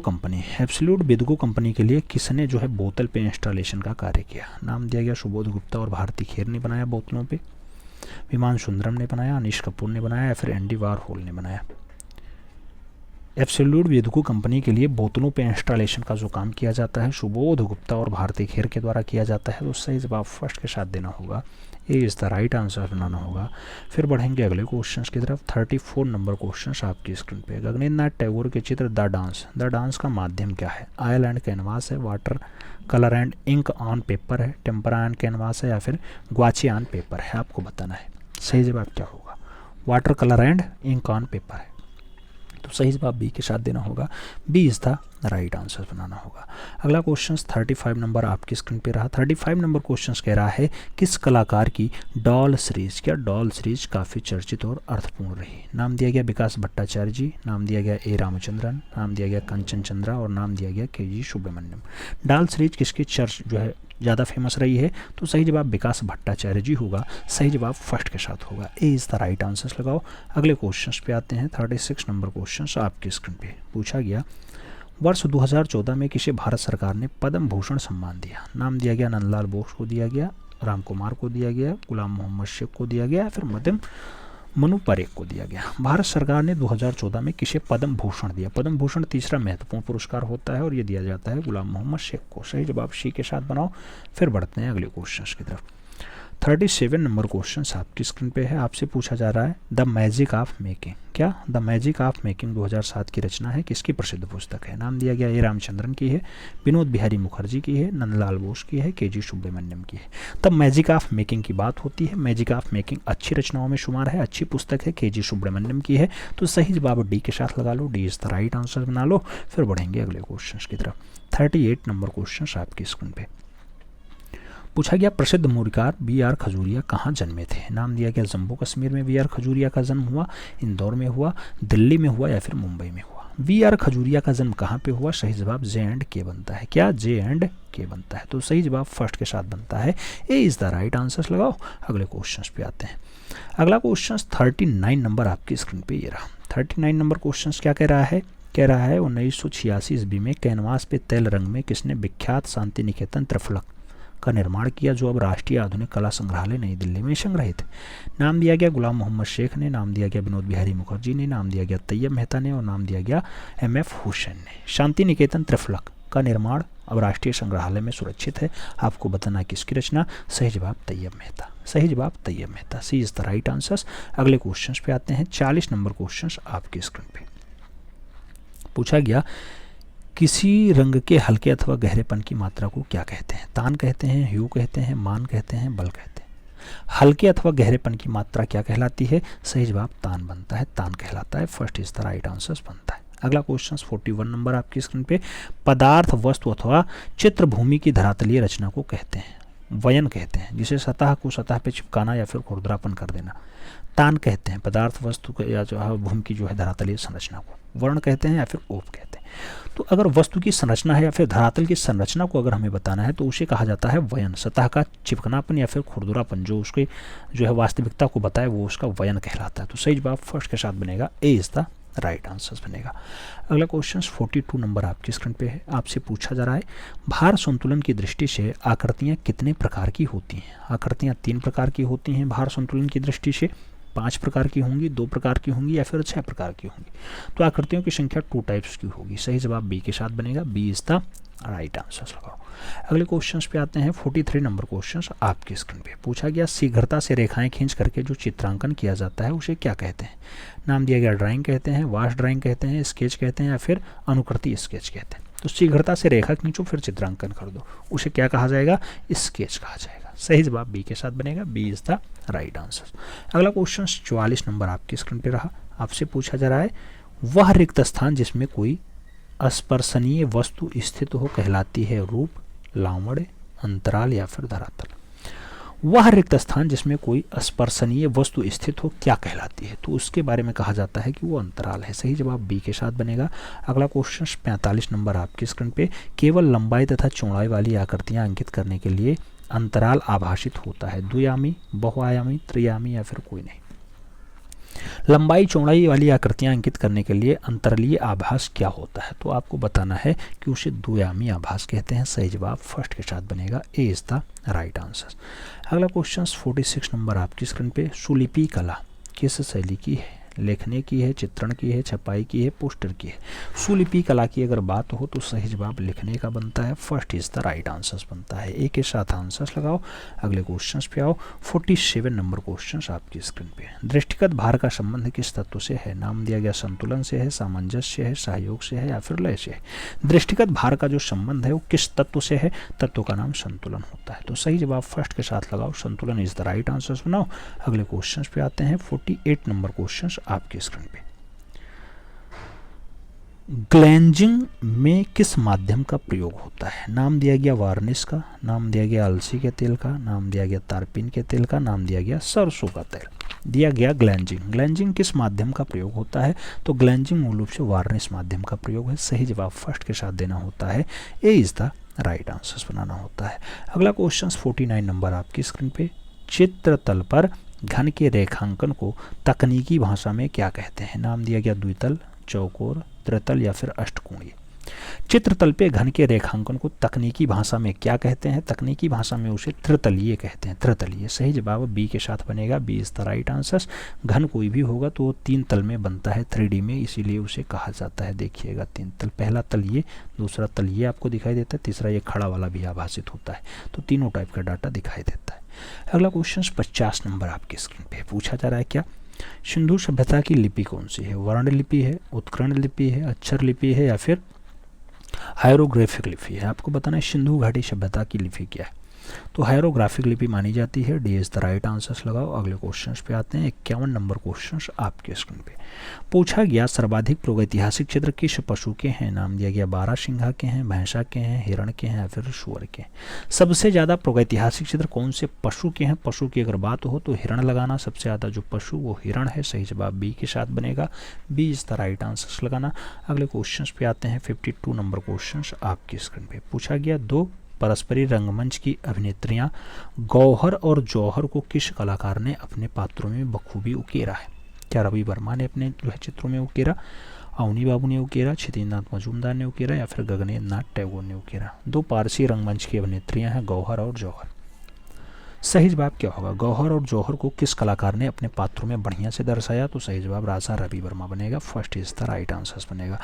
कंपनी के लिए किसने जो है बोतल पे इंस्टॉलेशन का कार्य किया? नाम दिया गया सुबोध गुप्ता और भारती खेर ने बनाया बोतलों पे, विमान सुंदरम ने बनाया, अनीश कपूर ने बनाया या फिर एंडी वारहोल ने बनाया? एब्सोल्यूट बेदको कंपनी के लिए बोतलों पे इंस्टॉलेशन का जो काम किया जाता है सुबोध गुप्ता और भारती खेर के द्वारा किया जाता है। तो सही जवाब फर्स्ट के साथ देना होगा, ए इज द राइट आंसर बनाना होगा। फिर बढ़ेंगे अगले क्वेश्चन की तरफ। 34 नंबर क्वेश्चन आपकी स्क्रीन पे। गगनेन्द्र नाथ टैगोर के चित्र द डांस का माध्यम क्या है? ऑयल एंड कैनवास है, water colour and ink on paper है, टेम्परा एंड कैनवास है या फिर ग्वाची ऑन पेपर है? आपको बताना है सही जवाब क्या होगा। Water colour and ink on paper है, तो सही जवाब बी के साथ देना होगा, B is the right answer बनाना होगा। अगला क्वेश्चन 35 नंबर आपकी स्क्रीन पे रहा। 35 नंबर क्वेश्चन कह रहा है किस कलाकार की डॉल सीरीज काफ़ी चर्चित और अर्थपूर्ण रही? नाम दिया गया विकास भट्टाचार्य जी, नाम दिया गया ए रामचंद्रन, नाम दिया गया कंचन चंद्रा और नाम दिया गया के.जी. सुब्रमण्यम। डॉल सीरीज किसकी चर्च जो है ज़्यादा फेमस रही है? तो सही जवाब विकास भट्टाचार्य जी होगा, सही जवाब फर्स्ट के साथ होगा, A is the right answer लगाओ। अगले क्वेश्चन पे आते हैं। 36 नंबर क्वेश्चन आपकी स्क्रीन पे पूछा गया वर्ष 2014 में किसे भारत सरकार ने पद्म भूषण सम्मान दिया? नाम दिया गया नंदलाल बोस को दिया गया, राम कुमार को दिया गया, गुलाम मोहम्मद शेख को दिया गया या फिर मनु परेख को दिया गया? भारत सरकार ने 2014 में किसे पद्म भूषण दिया? पद्म भूषण तीसरा महत्वपूर्ण पुरस्कार होता है और ये दिया जाता है गुलाम मोहम्मद शेख को। सही जवाब सी के साथ बनाओ। फिर बढ़ते हैं अगले क्वेश्चन की तरफ। 37 नंबर क्वेश्चन आपकी स्क्रीन पे है। आपसे पूछा जा रहा है द मैजिक ऑफ मेकिंग। क्या द मैजिक ऑफ मेकिंग 2007 की रचना है, किसकी प्रसिद्ध पुस्तक है? नाम दिया गया ए रामचंद्रन की है, विनोद बिहारी मुखर्जी की है, नंदलाल बोस की है, के.जी. सुब्रमण्यम की है? तब मैजिक ऑफ मेकिंग की बात होती है। मैजिक ऑफ मेकिंग अच्छी रचनाओं में शुमार है, अच्छी पुस्तक है, के.जी. सुब्रमण्यम की है। तो सही जवाब डी के साथ लगा लो, D is the right answer बना लो। फिर बढ़ेंगे अगले क्वेश्चन की तरफ। 38 नंबर क्वेश्चन आपकी स्क्रीन पे पूछा गया प्रसिद्ध मूर्तिकार बी.आर. खजूरिया कहाँ जन्मे थे? नाम दिया गया जम्मू कश्मीर में बी.आर. खजूरिया का जन्म हुआ, इंदौर में हुआ, दिल्ली में हुआ या फिर मुंबई में हुआ? बी.आर. खजूरिया का जन्म कहाँ पे हुआ? सही जवाब जे एंड के बनता है। क्या जे एंड के बनता है? तो सही जवाब फर्स्ट के साथ बनता है, ए इज द राइट आंसर लगाओ। अगले क्वेश्चन पे आते हैं। अगला क्वेश्चन 39 नंबर आपकी स्क्रीन पे ये रहा। 39 नंबर क्वेश्चन क्या कह रहा है? कह रहा है 1986 ईस्वी में कैनवास पे तेल रंग में किसने विख्यात शांति निकेतन त्रिफलक का निर्माण किया, जो अब राष्ट्रीय आधुनिक कला संग्रहालय नई दिल्ली में संग्रहित है? नाम दिया गया गुलाम मोहम्मद शेख ने, नाम दिया गया विनोद बिहारी मुखर्जी ने, नाम दिया गया तैयब मेहता ने और नाम दिया गया M.F. हुसैन ने। शांति निकेतन त्रिफलक का निर्माण अब राष्ट्रीय संग्रहालय में सुरक्षित है। आपको बताना किसकी रचना? सही जवाब तैयब मेहता, सही जवाब तैयब मेहता, सी इज द राइट आंसर। अगले क्वेश्चन पे आते हैं। 40 नंबर क्वेश्चन आपकी स्क्रीन पे पूछा गया किसी रंग के हल्के अथवा गहरेपन की मात्रा को क्या कहते हैं? तान कहते हैं, ह्यू कहते हैं, मान कहते हैं, बल कहते हैं? हल्के अथवा गहरेपन की मात्रा क्या कहलाती है? सही जवाब तान बनता है, तान कहलाता है, first is the right answer बनता है। अगला क्वेश्चन 41 नंबर आपकी स्क्रीन पे पदार्थ वस्तु अथवा चित्र भूमि की धरातलीय रचना को कहते हैं, वयन कहते हैं, जिसे सतह को सतह पे चिपकाना या फिर खुरदरापन कर देना। तान कहते हैं पदार्थ वस्तु या जो है भूमि की जो है धरातलीय संरचना को, वर्ण कहते हैं या फिर ओप कहते हैं। तो अगर वस्तु की संरचना है या फिर धरातल की संरचना को अगर हमें बताना है तो उसे कहा जाता है वयन। सतह का चिपकनापन या फिर खुरदुरापन जो उसके जो है वास्तविकता को बताए वो उसका वयन कहलाता है। तो सही जवाब फर्स्ट के साथ बनेगा, ए इज द राइट आंसर बनेगा। अगला क्वेश्चन 42 नंबर आपकी स्क्रीन पे है। आपसे पूछा जा रहा है भार संतुलन की दृष्टि से आकृतियाँ कितने प्रकार की होती हैं? आकृतियाँ 3 प्रकार की होती हैं भार संतुलन की दृष्टि से, 5 प्रकार की होंगी, 2 प्रकार की होंगी या फिर 6 प्रकार की होंगी? तो आकृतियों की संख्या 2 टाइप्स की होगी। सही जवाब बी के साथ बनेगा, B is the right answer लगाओ। अगले क्वेश्चन पे आते हैं। 43 नंबर क्वेश्चन आपकी स्क्रीन पे पूछा गया शीघ्रता से रेखाएं खींच करके जो चित्रांकन किया जाता है उसे क्या कहते हैं? नाम दिया गया ड्राइंग कहते हैं, वाश ड्राइंग कहते हैं, स्केच कहते हैं या फिर अनुकृति स्केच कहते हैं? तो शीघ्रता से रेखा खींचो फिर चित्रांकन कर दो, उसे क्या कहा जाएगा? स्केच कहा जाएगा। सही जवाब बी के साथ बनेगा, B is the right answer. अगला क्वेश्चन 44 नंबर आपकी स्क्रीन पे रहा। आपसे पूछा जा रहा है वह रिक्त स्थान जिसमें कोई स्पर्शनीय वस्तु स्थित हो कहलाती है रूप, लावण्य, अंतराल या फिर धरातल। वह रिक्त स्थान जिसमें कोई स्पर्शनीय वस्तु स्थित हो क्या कहलाती है? तो उसके बारे में कहा जाता है कि वो अंतराल है। सही जवाब बी के साथ बनेगा। अगला क्वेश्चन 45 नंबर आपकी स्क्रीन पे, केवल लंबाई तथा चौड़ाई वाली आकृतियां अंकित करने के लिए अंतराल आभासित होता है, द्विआयामी, बहुआयामी, त्रिआयामी या फिर कोई नहीं। लंबाई चौड़ाई वाली आकृतियां अंकित करने के लिए अंतरालीय आभास क्या होता है? तो आपको बताना है कि उसे द्विआयामी आभास कहते हैं। सही जवाब फर्स्ट के साथ बनेगा, ए इज द राइट आंसर। अगला क्वेश्चन 46 नंबर आपकी स्क्रीन पे, सुलिपि कला किस शैली की है? लिखने की है, चित्रण की है, छपाई की है, पोस्टर की है? सुलिपि कला की अगर बात हो तो सही जवाब लिखने का बनता है। First is the right answer बनता है। एक के साथ आंसर्स लगाओ। अगले क्वेश्चंस पे आओ। 47 नंबर क्वेश्चंस आपकी स्क्रीन पे। दृष्टिगत भार का संबंध किस तत्व से है? नाम दिया गया संतुलन से है, सामंजस्य है, सहयोग से है या फिर लय से है? दृष्टिगत भार का जो संबंध है वो किस तत्व से है? तत्व का नाम संतुलन होता है। तो सही जवाब फर्स्ट के साथ लगाओ, संतुलन इज द राइट आंसर बनाओ। अगले क्वेश्चंस पे आते हैं। 48 नंबर क्वेश्चन आपके स्क्रीन पे। ग्लेंजिंग में किस माध्यम का प्रयोग होता है? नाम दिया गया वार्निश का, नाम दिया गया अलसी के तेल का, नाम दिया गया तारपीन के तेल का, नाम दिया गया सरसों का तेल। दिया गया ग्लेंजिंग। ग्लेंजिंग किस माध्यम का प्रयोग होता है? तो ग्लेंजिंग मूल रूप से वार्निश माध्यम का प्रयोग है। सही जवाब फर्स्ट के साथ देना होता है, ए इज द राइट आंसर बनाना होता है। अगला क्वेश्चन 49 नंबर आपकी स्क्रीन पे। चित्रतल पर घन के रेखांकन को तकनीकी भाषा में क्या कहते हैं? नाम दिया गया द्वितल, चौकोर, त्रितल या फिर अष्टकोणीय। चित्रतल पे घन के रेखांकन को तकनीकी भाषा में क्या कहते हैं? तकनीकी भाषा में उसे त्रितलीय कहते हैं, त्रितलीय। सही जवाब बी के साथ बनेगा, B is the right answer. घन कोई भी होगा तो वो 3 तल में बनता है, 3D में, इसीलिए उसे कहा जाता है। देखिएगा 3 तल, पहला तल ये, दूसरा तल ये आपको दिखाई देता है, तीसरा ये खड़ा वाला भी आभासित होता है। तो तीनों टाइप का डाटा दिखाई देता है। अगला क्वेश्चन 50 नंबर आपकी स्क्रीन पे पूछा जा रहा है क्या? सिंधु सभ्यता की लिपि कौन सी है? वर्ण लिपि है, उत्कीर्ण लिपि है, अक्षर लिपि है या फिर हायरोग्राफिक लिपि है? आपको बताना है सिंधु घाटी सभ्यता की लिपि क्या है। तो हायरोग्राफिक लिपि मानी जाती है, D is the right answer लगाओ। अगले क्वेश्चंस पे आते हैं। 51 नंबर क्वेश्चंस आपके स्क्रीन पे पूछा गया सर्वाधिक प्रागैतिहासिक चित्र किस पशु के हैं? नाम दिया गया बारहसिंघा के हैं, भैंसा के हैं, हिरण के हैं या फिर सुअर के हैं? सबसे ज़्यादा प्रागैतिहासिक चित्र कौन से पशु के हैं? पशु की अगर बात हो तो हिरण लगाना, सबसे ज़्यादा जो पशु वो हिरण है। सही जवाब बी के साथ बनेगा, B is the right answer लगाना। अगले क्वेश्चन पे आते हैं। 52 नंबर क्वेश्चन आपकी स्क्रीन पे पूछा गया, दो परस्परी रंगमंच की अभिनेत्रियां गौहर और जौहर को किस कलाकार ने अपने पात्रों में बखूबी उकेरा है? क्या रवि वर्मा ने अपने जो है चित्रों में उकेरा, अवनी बाबू ने उकेरा, क्षितिजनाथ मजूमदार ने उकेरा या फिर गगनेन्द्र नाथ टैगोर ने उकेरा? दो पारसी रंगमंच की अभिनेत्रियां हैं गौहर और जौहर। सही जवाब क्या होगा? गौहर और जौहर को किस कलाकार ने अपने पात्रों में बढ़िया से दर्शाया? तो सही जवाब राजा रवि वर्मा बनेगा, first is the right answer बनेगा।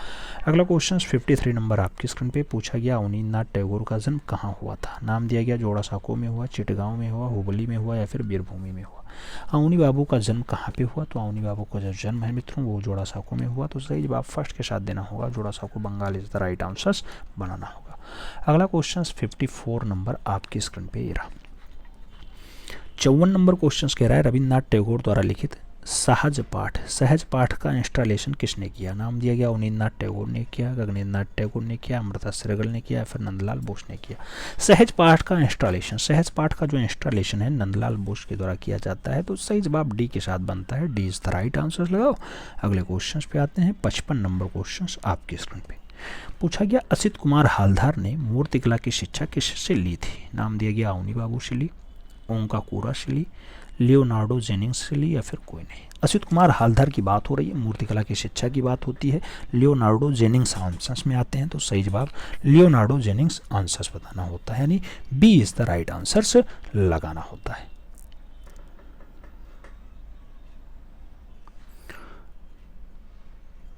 अगला क्वेश्चन 53 नंबर आपकी स्क्रीन पे पूछा गया, अवनीन्द्रनाथ टैगोर का जन्म कहाँ हुआ था? नाम दिया गया जोड़ा साँको में हुआ, चिटगांव में हुआ, हुबली में हुआ या फिर बीरभूमि में हुआ? अवनी बाबू का जन्म कहाँ पे हुआ? तो अवनी बाबू का जो जन्म है मित्रों वो जोड़ा साँको में हुआ। तो सही जवाब फर्स्ट के साथ देना होगा, Jorasanko Bengal is the right answer बनाना होगा। अगला क्वेश्चन 54 नंबर आपकी स्क्रीन पे ये रहा। 54 नंबर क्वेश्चन कह रहा है, रविन्द्रनाथ टैगोर द्वारा लिखित सहज पाठ का इंस्टॉलेशन किसने किया? नाम दिया गया अवनीन्द्रनाथ टैगोर ने किया, गगनेन्द्रनाथ टैगोर ने किया, अमृता सहगल ने किया या फिर नंदलाल बोस ने किया? सहज पाठ का जो इंस्टॉलेशन है नंदलाल बोस के द्वारा किया जाता है। तो सही जवाब डी के साथ बनता है, D is the right answer लगाओ। अगले क्वेश्चन पे आते हैं। 55 नंबर क्वेश्चन आपकी स्क्रीन पे पूछा गया, असित कुमार हालधार ने मूर्तिकला की शिक्षा किससे ली थी? नाम दिया गया अवनी बाबू से ली, ओंकाकुरा से ली, लियोनार्डो जेनिंग्स से ली या फिर कोई नहीं? असित कुमार हालधार की बात हो रही है, मूर्तिकला की शिक्षा की बात होती है, लियोनार्डो जेनिंग्स आंसर्स में आते हैं। तो सही जवाब लियोनार्डो जेनिंग्स आंसर्स बताना होता है, यानी B is the right answers लगाना होता है।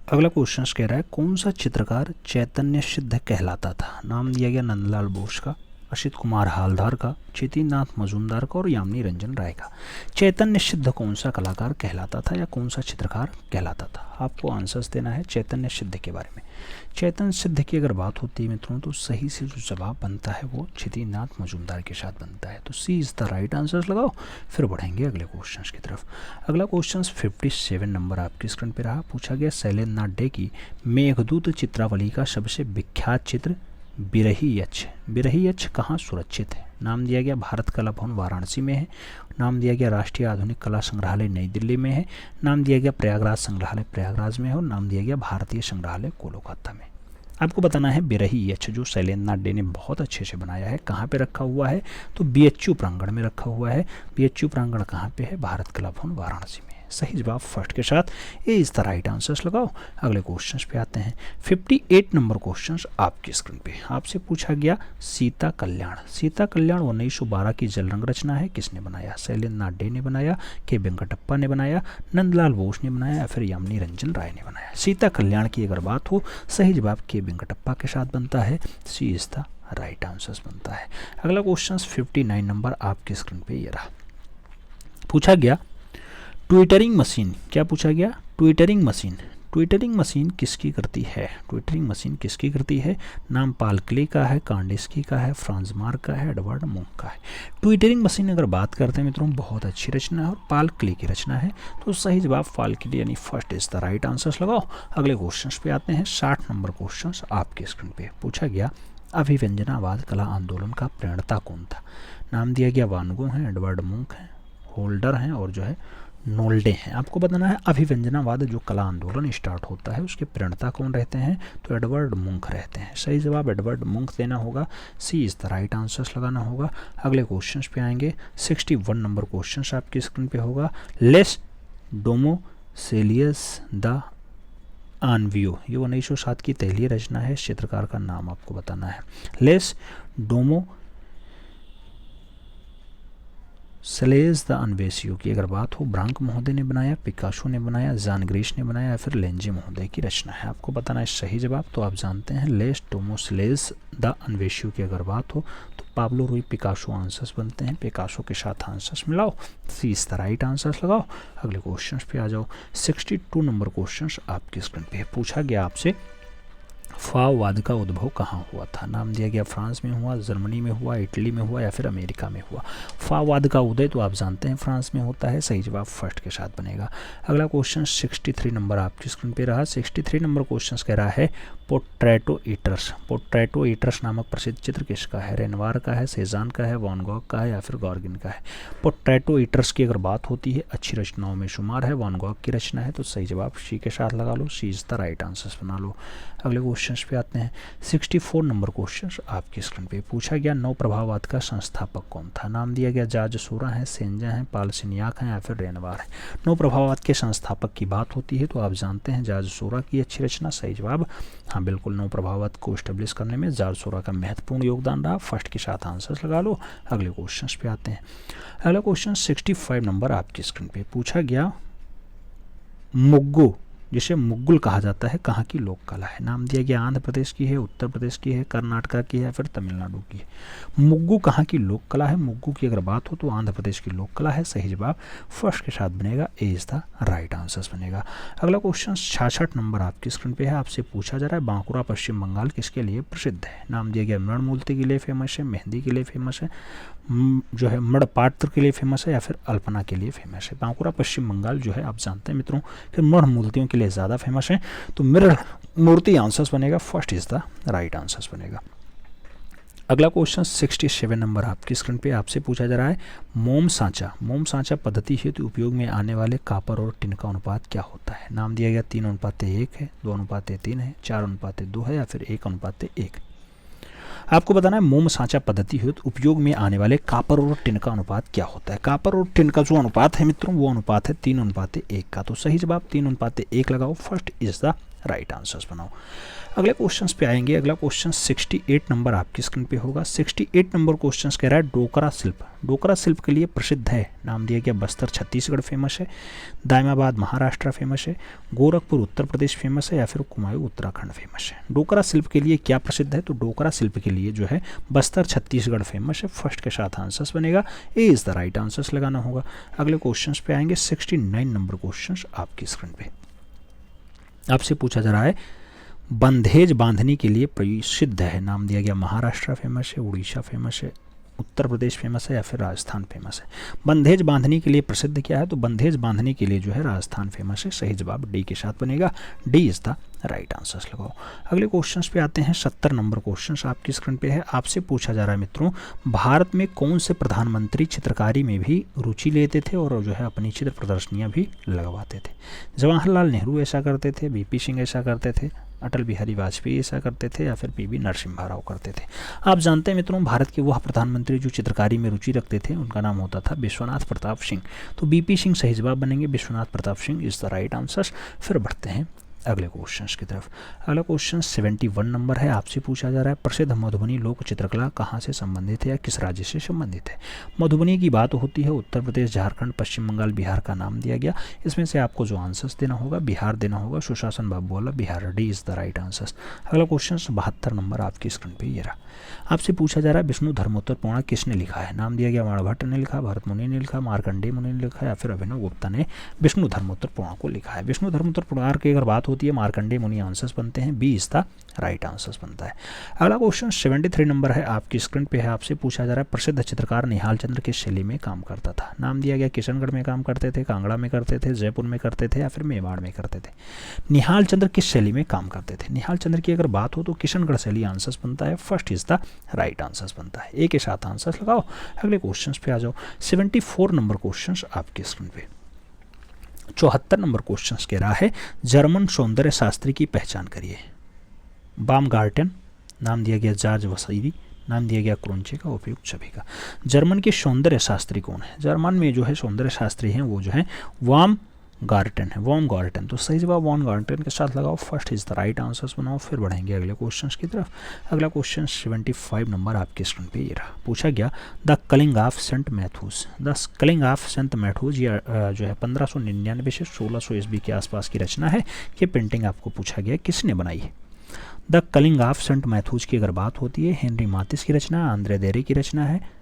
अगला क्वेश्चन कह रहा है, कौन सा चित्रकार चैतन्य सिद्ध कहलाता था? नाम दिया गया नंदलाल बोस का, असित कुमार हालधार का, क्षितिजनाथ मजूमदार का और यामिनी रंजन राय का? चैतन्य सिद्ध कौन सा कलाकार कहलाता था या कौन सा चित्रकार कहलाता था? आपको आंसर्स देना है चैतन्य सिद्ध के बारे में। चैतन्य सिद्ध की अगर बात होती है मित्रों तो सही से जो जवाब बनता है वो क्षितिजनाथ मजूमदार के साथ बनता है। तो सी इज द राइट आंसर लगाओ, फिर बढ़ेंगे अगले क्वेश्चन की तरफ। अगला क्वेश्चन 57 नंबर आपकी स्क्रीन पर रहा। पूछा गया, शैलेंद्र नाथ डे की मेघदूत चित्रावली का सबसे विख्यात चित्र बिरही यक्ष। बिरही यक्ष कहाँ सुरक्षित है? नाम दिया गया भारत कला भवन वाराणसी में है। नाम दिया गया राष्ट्रीय आधुनिक कला संग्रहालय नई दिल्ली में है। नाम दिया गया प्रयागराज संग्रहालय प्रयागराज में है। और नाम दिया गया भारतीय संग्रहालय कोलकाता में। आपको बताना है बिरही यक्ष जो शैलेंद्र नाथ डे ने बहुत अच्छे से बनाया है कहाँ पे रखा हुआ है? तो बीएचयू प्रांगण में रखा हुआ है। बीएचयू प्रांगण कहाँ पे है? भारत कला भवन वाराणसी में। सही जवाब फर्स्ट के साथ ए इज द राइट आंसर्स लगाओ। अगले क्वेश्चंस पे आते हैं। 58 नंबर क्वेश्चंस आपकी स्क्रीन पे। आपसे पूछा गया सीता कल्याण। सीता कल्याण 1912 की जल रंग रचना है। किसने बनाया? शैलेंद्र नाथ डे ने बनाया, के वेंकटप्पा ने बनाया, नंदलाल बोस ने बनाया या फिर यामिनी रंजन राय ने बनाया? सीता कल्याण की अगर बात हो, सही जवाब के वेंकटप्पा के साथ बनता है। सी इज द राइट आंसर्स बनता है। अगला क्वेश्चन 59 नंबर आपकी स्क्रीन पे ये रहा। पूछा गया ट्विटरिंग मशीन। क्या पूछा गया? Twittering machine. ट्विटरिंग मशीन किसकी करती है? ट्विटरिंग मशीन किसकी करती है? नाम पाल क्ले का है, कांडिस्की का है, फ्रांज मार्क का है, एडवर्ड मुंक का है। ट्विटरिंग मशीन अगर बात करते हैं मित्रों बहुत अच्छी रचना है और पाल क्ले की रचना है। तो सही जवाब पाल क्ले यानी first is the right answers लगाओ। अगले क्वेश्चन पे आते हैं। 60 नंबर क्वेश्चन आपके स्क्रीन पे। पूछा गया अभिव्यंजनावाद कला आंदोलन का प्रणेता कौन था? नाम दिया गया वान गो हैं, एडवर्ड मुंक हैं, होल्डर हैं और जो है नोल्डे हैं। आपको बताना है अभिव्यंजनावाद जो कला आंदोलन स्टार्ट होता है उसके प्रणेता कौन रहते हैं? तो एडवर्ड मुंक रहते हैं। सही जवाब एडवर्ड मुंक देना होगा। सी इज द राइट आंसर्स लगाना होगा। अगले क्वेश्चंस पे आएंगे। 61 नंबर क्वेश्चंस आपकी स्क्रीन पे होगा। लेस डोमोसेलियस द आनवियो ये 1907 की पहली रचना है। चित्रकार का नाम आपको बताना है। लेस डोमो सलेज द अनवेसियो की अगर बात हो, ब्रांक महोदय ने बनाया, पिकासो ने बनाया, जान ग्रीश ने बनाया या फिर लेंजे महोदय की रचना है? आपको बताना है सही जवाब। तो आप जानते हैं लेस टोमोसलेज द अनवेसियो की अगर बात हो तो पाब्लो रूई पिकासो आंसर्स बनते हैं। पिकासो के साथ आंसर्स मिलाओ। सी इज द राइट आंसर्स लगाओ। अगले क्वेश्चन पे आ जाओ। 62 नंबर क्वेश्चन आपकी स्क्रीन पे। पूछा गया आपसे फाववाद का उद्भव कहाँ हुआ था? नाम दिया गया फ्रांस में हुआ, जर्मनी में हुआ, इटली में हुआ या फिर अमेरिका में हुआ? फाववाद का उदय तो आप जानते हैं फ्रांस में होता है। सही जवाब फर्स्ट के साथ बनेगा। अगला क्वेश्चन 63 नंबर आपकी स्क्रीन पे रहा। 63 नंबर क्वेश्चन कह रहा है पोर्ट्रेटो ईटर्स। पोर्ट्रेटो ईटर्स नामक प्रसिद्ध चित्र किसका है? रेनवार का है, सेजान का है, वॉन गॉग का है या फिर गॉर्गिन का है? पोर्ट्रेटो ईटर्स की अगर बात होती है अच्छी रचनाओं में शुमार है। वॉन गॉग की रचना है। तो सही जवाब सी के साथ लगा लो। सी इज द राइट आंसर्स बना लो। अगले क्वेश्चन पे आते हैं। 64 नंबर क्वेश्चन आपकी स्क्रीन पे। पूछा गया नव प्रभाववाद का संस्थापक कौन था? नाम दिया गया जार्ज सोरा है, सेंजा है, पाल सिन्याक हैं या फिर रेनवार है? नव प्रभाववाद के संस्थापक की बात होती है तो आप जानते हैं जार्ज सोरा की अच्छी रचना। सही जवाब हाँ बिल्कुल। नव प्रभाववाद को एस्टेब्लिश करने में जार्ज सोरा का महत्वपूर्ण योगदान रहा। फर्स्ट के साथ आंसर्स लगा लो। अगले क्वेश्चन पे आते हैं। अगला क्वेश्चन 65 नंबर आपकी स्क्रीन पे। पूछा गया मुग्गु जिसे मुग्गुल कहा जाता है कहाँ की लोक कला है? नाम दिया गया आंध्र प्रदेश की है, उत्तर प्रदेश की है, कर्नाटका की है या फिर तमिलनाडु की है? मुग्गु कहाँ की लोक कला है? मुग्गु की अगर बात हो तो आंध्र प्रदेश की लोक कला है। सही जवाब फर्स्ट के साथ बनेगा। ए इज द राइट आंसर्स बनेगा। अगला क्वेश्चन 66 नंबर आपकी स्क्रीन पे है। आपसे पूछा जा रहा है बांकुरा पश्चिम बंगाल किसके लिए प्रसिद्ध है? नाम दिया गया मृणमूर्ति के लिए फेमस है, मेहंदी के लिए फेमस है, जो है मणपात्र के लिए फेमस है या फिर अल्पना के लिए फेमस है? बांकुरा पश्चिम बंगाल जो है आप जानते हैं मित्रों कि मृण मूर्तियों के लिए ज़्यादा फेमस है। तो मृण मूर्ति आंसर्स बनेगा। First is the right answers बनेगा। अगला क्वेश्चन 67 नंबर आपकी स्क्रीन पे। आपसे पूछा जा रहा है मोम सांचा पद्धति हेतु उपयोग में आने वाले कापर और टिन का अनुपात क्या होता है? नाम दिया गया 3:1 है, 2:3 है, 4:2 है या फिर 1:1। आपको बताना है मोम सांचा पद्धति हेतु उपयोग में आने वाले कापर और टिन का अनुपात क्या होता है? कापर और टिन का जो अनुपात है मित्रों वो अनुपात है 3:1 का। तो सही जवाब 3:1 लगाओ। First is the right answers बनाओ। अगले क्वेश्चंस पे आएंगे। अगला क्वेश्चन 68 नंबर आपकी स्क्रीन पे होगा। 68 नंबर क्वेश्चंस कह रहा है डोकरा शिल्प। डोकरा शिल्प के लिए प्रसिद्ध है। नाम दिया गया बस्तर छत्तीसगढ़ फेमस है, दायमाबाद महाराष्ट्र फेमस है, गोरखपुर उत्तर प्रदेश फेमस है या फिर कुमाऊं उत्तराखंड फेमस है? डोकरा शिल्प के लिए क्या प्रसिद्ध है? तो डोकरा शिल्प के लिए जो है बस्तर छत्तीसगढ़ फेमस है। फर्स्ट के साथ आंसर्स बनेगा। ए इज द राइट आंसर्स लगाना होगा। अगले क्वेश्चन पे आएंगे। 69 नंबर क्वेश्चन आपकी स्क्रीन पे। आपसे पूछा जा रहा है बंधेज बांधने के लिए प्रसिद्ध है। नाम दिया गया महाराष्ट्र फेमस है, उड़ीसा फेमस है, उत्तर प्रदेश फेमस है या फिर राजस्थान फेमस है? बंधेज बांधने के लिए प्रसिद्ध क्या है? तो बंधेज बांधने के लिए जो है राजस्थान फेमस है। सही जवाब डी के साथ बनेगा, D is the right answer लगाओ। अगले क्वेश्चंस पे आते हैं। 70 नंबर क्वेश्चंस आपकी स्क्रीन पे है। आपसे पूछा जा रहा है मित्रों, भारत में कौन से प्रधानमंत्री चित्रकारी में भी रुचि लेते थे और जो है अपनी चित्र प्रदर्शनियाँ भी लगवाते थे? जवाहरलाल नेहरू ऐसा करते थे, बीपी सिंह ऐसा करते थे, अटल बिहारी वाजपेयी ऐसा करते थे या फिर पीवी नरसिम्हा राव करते थे? आप जानते हैं मित्रों, भारत के वह प्रधानमंत्री जो चित्रकारी में रुचि रखते थे उनका नाम होता था विश्वनाथ प्रताप सिंह। तो बीपी सिंह सही जवाब बनेंगे, Vishwanath Pratap Singh is the right answer. फिर बढ़ते हैं अगले क्वेश्चंस की तरफ। अगला क्वेश्चन 71 नंबर है। आपसे पूछा जा रहा है प्रसिद्ध मधुबनी लोक चित्रकला कहाँ से संबंधित है या किस राज्य से संबंधित है? मधुबनी की बात होती है उत्तर प्रदेश, झारखंड, पश्चिम बंगाल, बिहार का नाम दिया गया। इसमें से आपको जो आंसर्स देना होगा बिहार देना होगा। सुशासन बाबू वाला Bihar, D is the right answer. अगला क्वेश्चन 72 नंबर आपकी स्क्रीन पर ये रहा। आपसे पूछा जा रहा है विष्णु धर्मोत्तर पुराण किसने लिखा है? नाम दिया गया बाणभट्ट ने लिखा, भरत मुनि ने लिखा, मार्कंडेय मुनि ने लिखा या फिर अभिनव गुप्ता ने विष्णु धर्मोत्तर पुराण को लिखा है? विष्णु धर्मोत्तर पुराण की अगर बात होती है मार्कंडेय मुनि आंसर्स बनते हैं, B is the right answers बनता है। अगला क्वेश्चन 73 नंबर है आपकी स्क्रीन पे है। आपसे पूछा जा रहा है प्रसिद्ध चित्रकार निहाल चंद्र किस शैली में काम करता था? नाम दिया गया किशनगढ़ में काम करते थे, कांगड़ा में करते थे, जयपुर में करते थे या फिर मेवाड़ में करते थे? निहाल चंद्र किस शैली में काम करते थे? निहाल चंद्र की अगर बात हो तो किशनगढ़ शैली आंसर्स बनता है, first is the right answers बनता है। ए के साथ आंसर्स लगाओ। अगले क्वेश्चंस पे आ जाओ। 74 नंबर क्वेश्चंस आपके स्क्रीन पे। 74 नंबर क्वेश्चंस कह रहा है जर्मन सौंदर्य शास्त्री की पहचान करिए। बामगार्टन, नाम दिया गया जॉर्ज वसीरी, नाम दिया गया क्रोंचे का, उपयुक्त सभी का। जर्मन के सौंदर्य शास्त्री कौन है? जर्मन में जो है सौंदर्य शास्त्री हैं वो जो है वाम गार्टन है, वॉम गार्टन। तो सही जवाब वॉम गार्टन के साथ लगाओ, first is the right answers बनाओ। फिर बढ़ेंगे अगले क्वेश्चंस की तरफ। अगला क्वेश्चन 75 नंबर आपके स्क्रीन पे ये रहा। पूछा गया the calling of Saint Matthews. The calling of Saint Matthews ये जो है 1599 से 1600 ईस्वी के आसपास की रचना है। ये पेंटिंग आपको पूछा गया किसने बनाई है? The calling of Saint Matthews की अगर बात होती है हेनरी मातिस की रचना, आंद्रे देरे की रचना है,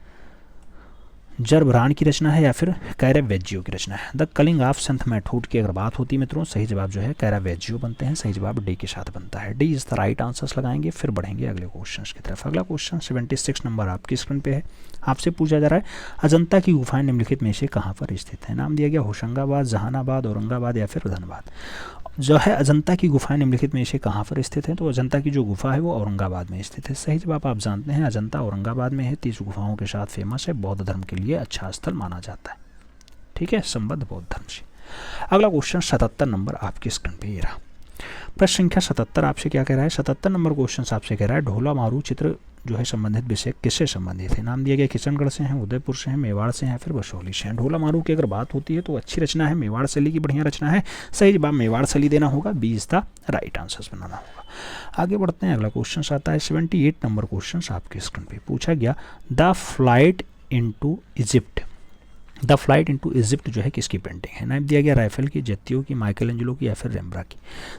जरब्रांड की रचना है या फिर कैरावेजियो की रचना है? The calling of Saint Matthews की अगर बात होती है मित्रों, सही जवाब जो है कैरावेजियो बनते हैं। सही जवाब डी के साथ बनता है, D is the right answers लगाएंगे। फिर बढ़ेंगे अगले क्वेश्चन की तरफ। अगला क्वेश्चन 76 नंबर आपकी स्क्रीन पे है। आपसे पूछा जा रहा है अजंता की गुफाएं निम्नलिखित में से कहाँ पर स्थित है? नाम दिया गया होशंगाबाद, जहानाबाद, औरंगाबाद या फिर धनबाद? जो है अजंता की गुफाएं निम्नलिखित में से कहाँ पर स्थित है? तो अजंता की जो गुफा है वो औरंगाबाद में स्थित है। सही जवाब आप जानते हैं अजंता औरंगाबाद में है। 30 गुफाओं के साथ फेमस है, बौद्ध धर्म के लिए अच्छा स्थल माना जाता है। ठीक है, संबद्ध बौद्ध धर्म से। अगला क्वेश्चन 77 नंबर आपकी स्क्रीन पे ये रहा। प्रश्न संख्या 77 आपसे क्या कह रहा है? 77 नंबर क्वेश्चन आपसे कह रहा है ढोला मारू चित्र जो है संबंधित विषय किससे संबंधित है? नाम दिया गया किशनगढ़ से हैं, उदयपुर से हैं, मेवाड़ से हैं, फिर बसोली से हैं। ढोला मारू की अगर बात होती है तो अच्छी रचना है, मेवाड़ शैली की बढ़िया रचना है। सही जवाब मेवाड़ शैली देना होगा, B is the right answers बनाना होगा। आगे बढ़ते हैं। अगला क्वेश्चन आता है 78 नंबर क्वेश्चन आपके स्क्रीन पे। पूछा गया the flight into Egypt. The flight into Egypt जो है किसकी पेंटिंग है? नाम दिया गया राइफल की, जेतियो की, माइकलएंजेलो की या फिर रेम्ब्रा की?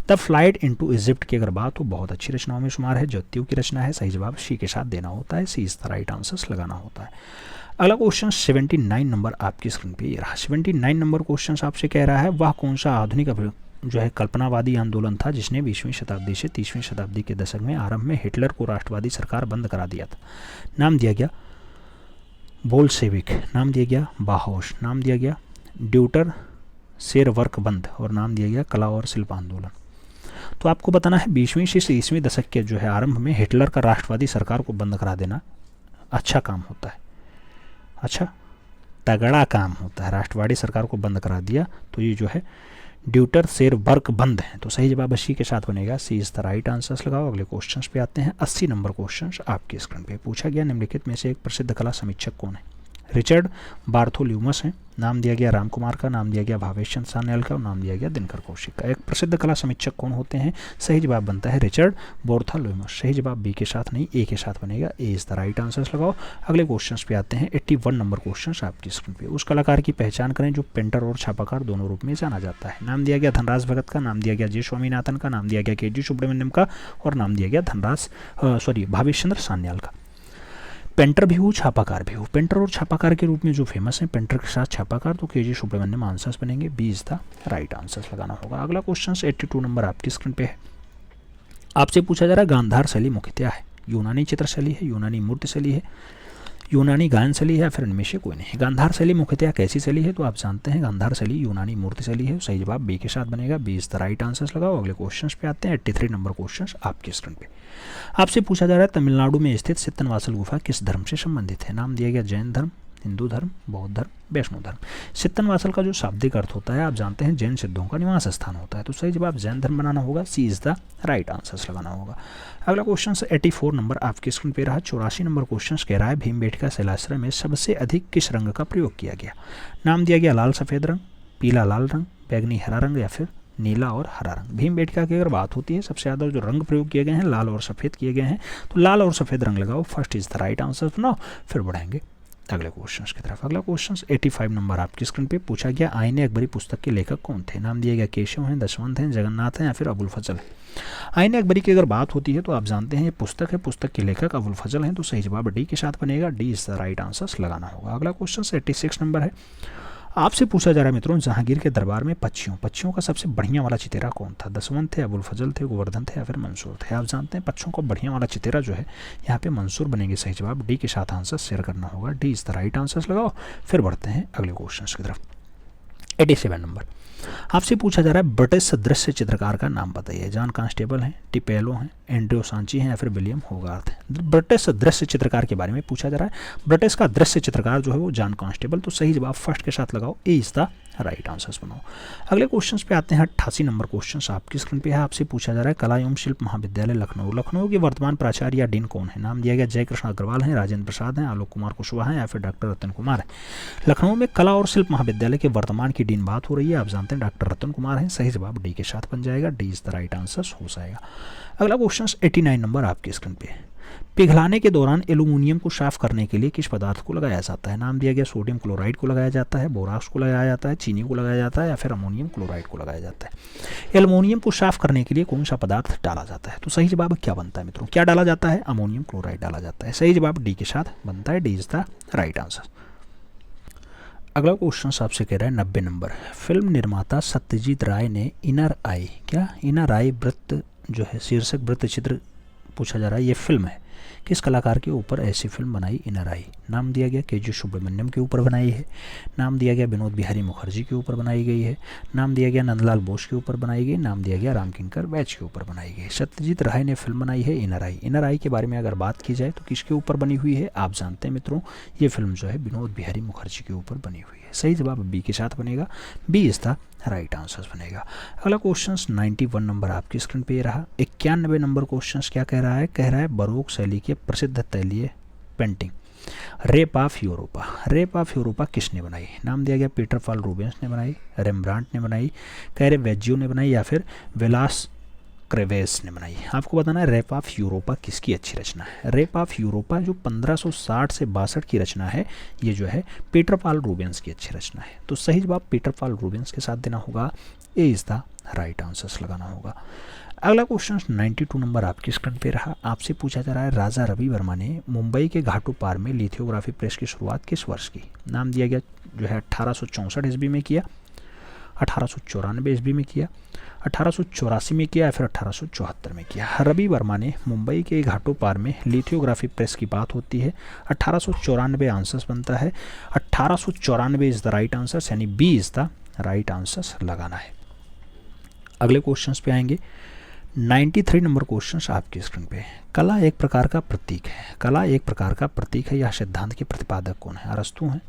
द फ्लाइट इनटू इजिप्ट की अगर बात हो बहुत अच्छी रचनाओं में शुमार है, जेतियो की रचना है। सही जवाब सी के साथ देना होता है, सी इज द राइट आंसर्स लगाना होता है। अगला क्वेश्चन 79 नंबर आपकी स्क्रीन पे ये रहा। 79 नंबर क्वेश्चन आपसे कह रहा है वह कौन सा आधुनिक जो है कल्पनावादी आंदोलन था जिसने 20वीं शताब्दी से 30वीं शताब्दी के दशक में आरंभ में हिटलर को राष्ट्रवादी सरकार बंद करा दिया था? नाम दिया गया बोल्शेविक, नाम दिया गया बाहोश, नाम दिया गया ड्यूटर शेरवर्क बंद और नाम दिया गया कला और शिल्प आंदोलन। तो आपको बताना है 20वीं से 30वीं दशक के जो है आरंभ में हिटलर का राष्ट्रवादी सरकार को बंद करा देना अच्छा काम होता है, अच्छा तगड़ा काम होता है। राष्ट्रवादी सरकार को बंद करा दिया तो ये जो है ड्यूटर शेरवर्क बंद है। तो सही जवाब सी के साथ बनेगा, सी इज द राइट आंसर्स लगाओ। अगले क्वेश्चंस पे आते हैं। 80 नंबर क्वेश्चंस आपके स्क्रीन पे। पूछा गया निम्नलिखित में से एक प्रसिद्ध कला समीक्षक कौन है? रिचर्ड बार्थोल्यूमस है, नाम दिया गया राम कुमार का, नाम दिया गया भावेश चंद्र सान्याल का और नाम दिया गया दिनकर कौशिक का। एक प्रसिद्ध कला समीक्षक कौन होते हैं? सही जवाब बनता है रिचर्ड बार्थोल्यूमस। सही जवाब बी के साथ नहीं ए के साथ बनेगा, ए इज द राइट आंसर्स लगाओ। अगले क्वेश्चंस पे आते हैं। 81 नंबर क्वेश्चंस आपकी स्क्रीन पे। उस कलाकार की पहचान करें जो पेंटर और छापाकार दोनों रूप में जाना जाता है। नाम दिया गया धनराज भगत का, नाम दिया गया जे स्वामीनाथन का, नाम दिया गया के.जी. सुब्रमण्यम का और नाम दिया गया भावेश चंद्र सान्याल का। पेंटर भी हो छापाकार भी हो, पेंटर और छापाकार के रूप में जो फेमस है, पेंटर के साथ छापाकार, तो के.जी. सुब्रमण्यम आंसर्स बनेंगे, B is the right answers लगाना होगा। अगला क्वेश्चन 82 नंबर आपकी स्क्रीन पे है। आपसे पूछा जा रहा है गांधार शैली मुख्यतः है यूनानी चित्र शैली है, यूनानी मूर्ति शैली है, यूनानी गायन शैली है या फिर इनमें से कोई नहीं। गांधार शैली मुख्यतः कैसी शैली है, तो आप जानते हैं गांधार शैली यूनानी मूर्ति शैली है। सही जवाब बी के साथ बनेगा, B is the right answer लगाओ। अगले क्वेश्चन पे आते हैं। 83 नंबर क्वेश्चन आपके स्क्रीन पे आपसे पूछा जा रहा है तमिलनाडु में स्थित सित्तनवासल गुफा किस धर्म से संबंधित है। नाम दिया गया जैन धर्म, हिंदू धर्म, बौद्ध धर्म, वैष्णव धर्म। सित्तनवासल का जो शाब्दिक अर्थ होता है आप जानते हैं जैन सिद्धों का निवास स्थान होता है, तो सही जवाब जैन धर्म बनाना होगा, सी इज द राइट आंसर लगाना होगा। अगला क्वेश्चन 84 नंबर आपके स्क्रीन पे रहा। 84 नंबर क्वेश्चन कह रहा है भीमबेटका शिलाश्रय में सबसे अधिक किस रंग का प्रयोग किया गया। नाम दिया गया लाल सफ़ेद रंग, पीला लाल रंग, बैगनी हरा रंग या फिर नीला और हरा रंग। भीमबेटका की अगर बात होती है सबसे ज़्यादा जो रंग प्रयोग किए गए हैं लाल और सफ़ेद किए गए हैं, तो लाल और सफ़ेद रंग लगाओ, first is the right answer बनाओ, फिर बढ़ेंगे अगले क्वेश्चन की तरफ। अगला क्वेश्चन 85 नंबर आपकी स्क्रीन पे पूछा गया आईने अकबरी पुस्तक के लेखक कौन थे। नाम दिया गया केशव हैं, दशवंत हैं, जगन्नाथ हैं या फिर अबुल फजल है। आईने अकबरी की अगर बात होती है तो आप जानते हैं ये पुस्तक है, पुस्तक के लेखक अबुल फजल हैं, तो सही जवाब डी के साथ बनेगा, D is the right answer लगाना होगा। अगला क्वेश्चन 86 नंबर है। आपसे पूछा जा रहा है मित्रों जहांगीर के दरबार में पक्षियों का सबसे बढ़िया वाला चितेरा कौन था। दसवंत थे, अबुल फजल थे, गोवर्धन थे या फिर मंसूर थे। आप जानते हैं पक्षियों का बढ़िया वाला चितेरा जो है यहाँ पे मंसूर बनेंगे। सही जवाब डी के साथ आंसर शेयर करना होगा, D is the right answer लगाओ, फिर बढ़ते हैं अगले क्वेश्चन की तरफ। 87 नंबर आपसे पूछा जा रहा है ब्रिटिश सदृश्य चित्रकार का नाम बताइए। जॉन कांस्टेबल हैं, टिपेलो हैं, एंड्रयू सांची हैं या फिर विलियम होगार्थ हैं। ब्रिटिश दृश्य चित्रकार के बारे में पूछा जा रहा है। ब्रिटिश का दृश्य चित्रकार जो है वो जॉन कांस्टेबल, तो सही जवाब फर्स्ट के साथ लगाओ, ए इज द राइट आंसर्स बनाओ। अगले क्वेश्चन पे आते हैं। 88 नंबर क्वेश्चन आपकी स्क्रीन पे है। आपसे पूछा जा रहा है कला एवं शिल्प महाविद्यालय लखनऊ, लखनऊ के वर्तमान प्राचार्य या डीन कौन है। नाम दिया गया जय कृष्ण अग्रवाल हैं, राजेंद्र प्रसाद हैं, आलोक कुमार कुशवाहा हैं या फिर डॉक्टर रतन कुमार है। लखनऊ में कला और शिल्प महाविद्यालय के वर्तमान की डीन बात हो रही है, आप जानते हैं डॉक्टर रतन कुमार हैं। सही जवाब डी के साथ बन जाएगा, D is the right answer हो जाएगा। अगला क्वेश्चन 89 नंबर आपकी स्क्रीन पे। पिघलाने के दौरान एल्यूमिनियम को साफ करने के लिए किस पदार्थ को लगाया जाता है। नाम दिया गया सोडियम क्लोराइड को लगाया जाता है, बोराक्स को लगाया जाता है, चीनी को लगाया जाता है या फिर अमोनियम क्लोराइड को लगाया जाता है। एल्यूमिनियम को साफ करने के लिए कौन सा पदार्थ डाला जाता है, तो सही जवाब क्या बनता है मित्रों, क्या डाला जाता है, अमोनियम क्लोराइड डाला जाता है। सही जवाब डी के साथ बनता है, D is the right answer. अगला क्वेश्चन आपसे कह रहा है 90 नंबर। फिल्म निर्माता सत्यजीत राय ने इनर आई वृत्त जो है शीर्षक वृत्त चित्र पूछा जा रहा है, ये फिल्म है किस कलाकार के ऊपर ऐसी फिल्म बनाई इनर आई। नाम दिया गया के जी सुब्रमण्यम के ऊपर बनाई है, नाम दिया गया विनोद बिहारी मुखर्जी के ऊपर बनाई गई है, नाम दिया गया नंदलाल बोस के ऊपर बनाई गई, नाम दिया गया रामकिंकर बैच के ऊपर बनाई गई। सत्यजीत राय ने फिल्म बनाई है इनर आई। इनर आई के बारे में अगर बात की जाए तो किसके ऊपर बनी हुई है, आप जानते हैं मित्रों ये फिल्म जो है विनोद बिहारी मुखर्जी के ऊपर बनी हुई है। सही जवाब बी के साथ बनेगा, B is the right answer बनेगा। अगला क्वेश्चन 91 नंबर आपकी स्क्रीन पे रहा। 91 नंबर क्वेश्चन क्या कह रहा है, कह रहा है बरोक शैली के प्रसिद्ध तैलीय painting rape of Europa. Rape of Europa किसने बनाई। नाम दिया गया पीटर पाल रूबेंस ने बनाई, रेम्ब्रांट ने बनाई, कैरेवेजियो ने बनाई या फिर वेलास क्रेवेस ने बनाई। आपको बताना है रेप ऑफ यूरोपा किसकी अच्छी रचना है। रेप ऑफ यूरोपा जो 1560 से 62 की रचना है, ये जो है पीटर पाल रूबेंस की अच्छी रचना है, तो सही जवाब पीटर पाल रूबेंस के साथ देना होगा, ए इज द राइट आंसर लगाना होगा। अगला क्वेश्चन 92 नंबर आपकी स्क्रीन पे रहा। आपसे पूछा जा रहा है राजा रवि वर्मा ने मुंबई के घाटू पार में लिथोग्राफी प्रेस की शुरुआत किस वर्ष की। नाम दिया गया जो है 1864 ईस्वी में किया, 1894 ईस्वी में किया, 1884 में किया या फिर 1874 में किया। रवि वर्मा ने मुंबई के घाटों पार में लिथोग्राफी प्रेस की बात होती है, 1894 आंसर बनता है, 1894 इज द राइट आंसर, यानी B is the right answer लगाना है। अगले क्वेश्चन पे आएंगे। 93 नंबर क्वेश्चन आपकी स्क्रीन पे। कला एक प्रकार का प्रतीक है, कला एक प्रकार का प्रतीक है, यह सिद्धांत के प्रतिपादक कौन है। अरस्तू हैं,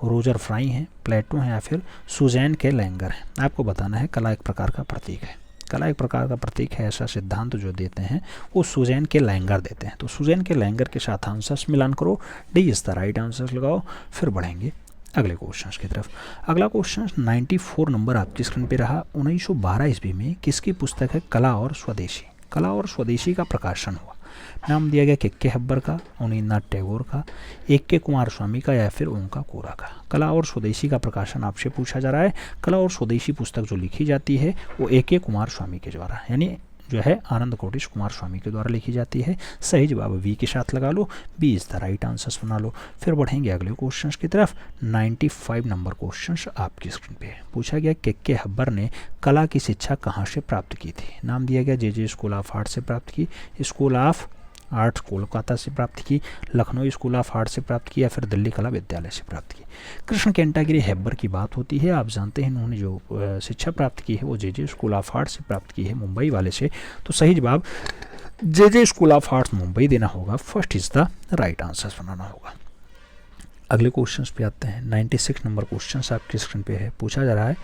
रोजर फ्राई हैं, प्लेटो हैं या फिर सुजैन के लैंगर हैं। आपको बताना है कला एक प्रकार का प्रतीक है। कला एक प्रकार का प्रतीक है ऐसा सिद्धांत जो देते हैं वो सुजैन के लैंगर देते हैं, तो सुजैन के लैंगर के साथ आंसर्स मिलान करो, D is the right answer लगाओ, फिर बढ़ेंगे अगले क्वेश्चन की तरफ। अगला क्वेश्चन 94 नंबर आपकी स्क्रीन पे रहा। 1912 ईस्वी में किसकी पुस्तक है कला और स्वदेशी। कला और स्वदेशी का प्रकाशन हुआ। नाम दिया गया के हब्बर का, अवनींद्रनाथ टैगोर का, के कुमार स्वामी का या फिर ओंका कोरा का। कला और स्वदेशी का प्रकाशन आपसे पूछा जा रहा है। कला और स्वदेशी पुस्तक जो लिखी जाती है वो के कुमार स्वामी के द्वारा, यानी जो है आनंद कोटिश कुमार स्वामी के द्वारा लिखी जाती है। सही जवाब वी के साथ लगा लो, B is the right answer बना लो, फिर बढ़ेंगे अगले क्वेश्चन की तरफ। 95 नंबर क्वेश्चन आपकी स्क्रीन पे पूछा गया के हब्बर ने कला की शिक्षा कहाँ से प्राप्त की थी। नाम दिया गया जे स्कूल ऑफ आर्ट से प्राप्त की, स्कूल ऑफ आर्ट्स कोलकाता से प्राप्त की, लखनऊ स्कूल ऑफ आर्ट से प्राप्त की, या फिर दिल्ली कला विद्यालय से प्राप्त की। कृष्ण कैंटागिरी हेब्बर की बात होती है। आप जानते हैं इन्होंने जो शिक्षा प्राप्त की है वो जे स्कूल ऑफ आर्ट से प्राप्त की है, मुंबई वाले से। तो सही जवाब J school of art Mumbai देना होगा। First is the right answer बनाना होगा। अगले क्वेश्चन पे आते हैं। 96 नंबर क्वेश्चन आपके स्क्रीन पे है। पूछा जा रहा है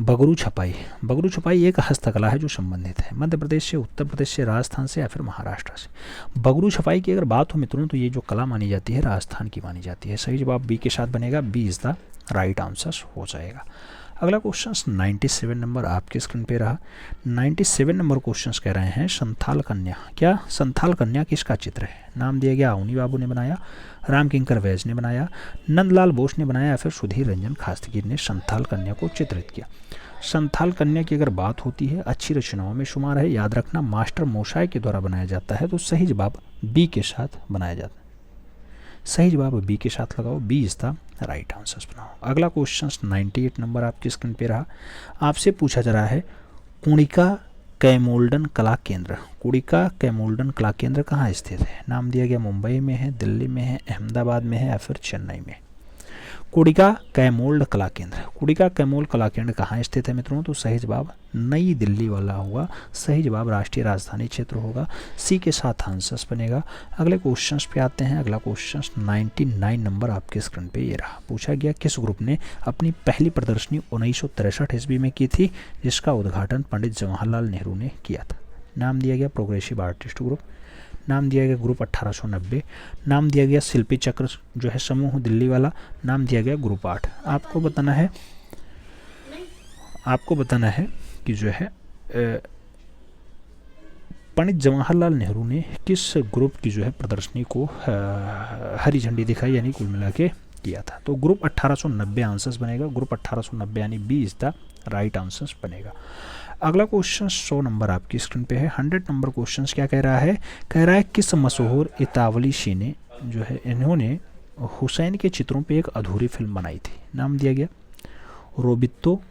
बगरू छपाई। बगरू छपाई एक हस्तकला है जो संबंधित है मध्य प्रदेश से, उत्तर प्रदेश से, राजस्थान से या फिर महाराष्ट्र से। बगरू छपाई की अगर बात हो मित्रों तो ये जो कला मानी जाती है राजस्थान की मानी जाती है। सही जवाब बी के साथ बनेगा। B is the right answer हो जाएगा। अगला क्वेश्चन 97 नंबर आपके स्क्रीन पे रहा। 97 नंबर क्वेश्चन कह रहे हैं संथाल कन्या। क्या संथाल कन्या किसका चित्र है? नाम दिया गया अवनी बाबू ने बनाया, राम किंकर वैज ने बनाया, नंदलाल बोस ने बनाया, या फिर सुधीर रंजन खास्तगीर ने संथाल कन्या को चित्रित किया। संथाल कन्या की अगर बात होती है अच्छी रचनाओं में शुमार है। याद रखना मास्टर मोशाय के द्वारा बनाया जाता है। तो सही जवाब बी के साथ बनाया जाता है। सही जवाब बी के साथ लगाओ। B is the right answer बनाओ। अगला क्वेश्चन 98 नंबर आपकी स्क्रीन पे रहा। आपसे पूछा जा रहा है कुणिका कैमोल्डन कला केंद्र। कुणिका कैमोल्डन कला केंद्र कहाँ स्थित है? नाम दिया गया मुंबई में है, दिल्ली में है, अहमदाबाद में है, या फिर चेन्नई में। कुणिका कैमोल्ड कला केंद्र। कुणिका कैमोल्ड कला केंद्र कहाँ स्थित है मित्रों? तो सही जवाब नई दिल्ली वाला होगा। सही जवाब राष्ट्रीय राजधानी क्षेत्र होगा। सी के साथ आंसर्स बनेगा। अगले क्वेश्चंस पे आते हैं। अगला क्वेश्चन 99 नंबर आपके स्क्रीन पे ये रहा। पूछा गया किस ग्रुप ने अपनी पहली प्रदर्शनी 1963 ईस्वी में की थी, जिसका उद्घाटन पंडित जवाहरलाल नेहरू ने किया था? नाम दिया गया प्रोग्रेसिव आर्टिस्ट ग्रुप, नाम दिया गया ग्रुप 1890, नाम दिया गया शिल्पी चक्र जो है समूह दिल्ली वाला, नाम दिया गया ग्रुप 8। आपको बताना है कि जो है पंडित जवाहरलाल नेहरू ने किस ग्रुप की जो है प्रदर्शनी को हरी झंडी दिखाई, यानी कुल मिला के किया था। तो ग्रुप 1890 आंसर्स बनेगा। ग्रुप 1890 यानी B is the right answers बनेगा। अगला क्वेश्चन 100 नंबर आपकी स्क्रीन पे है। 100 नंबर क्वेश्चन क्या कह रहा है? कह रहा है किस मशहूर इतावली शी ने जो है इन्होंने हुसैन के चित्रों पे एक अधूरी फिल्म बनाई थी? नाम दिया गया रोबितो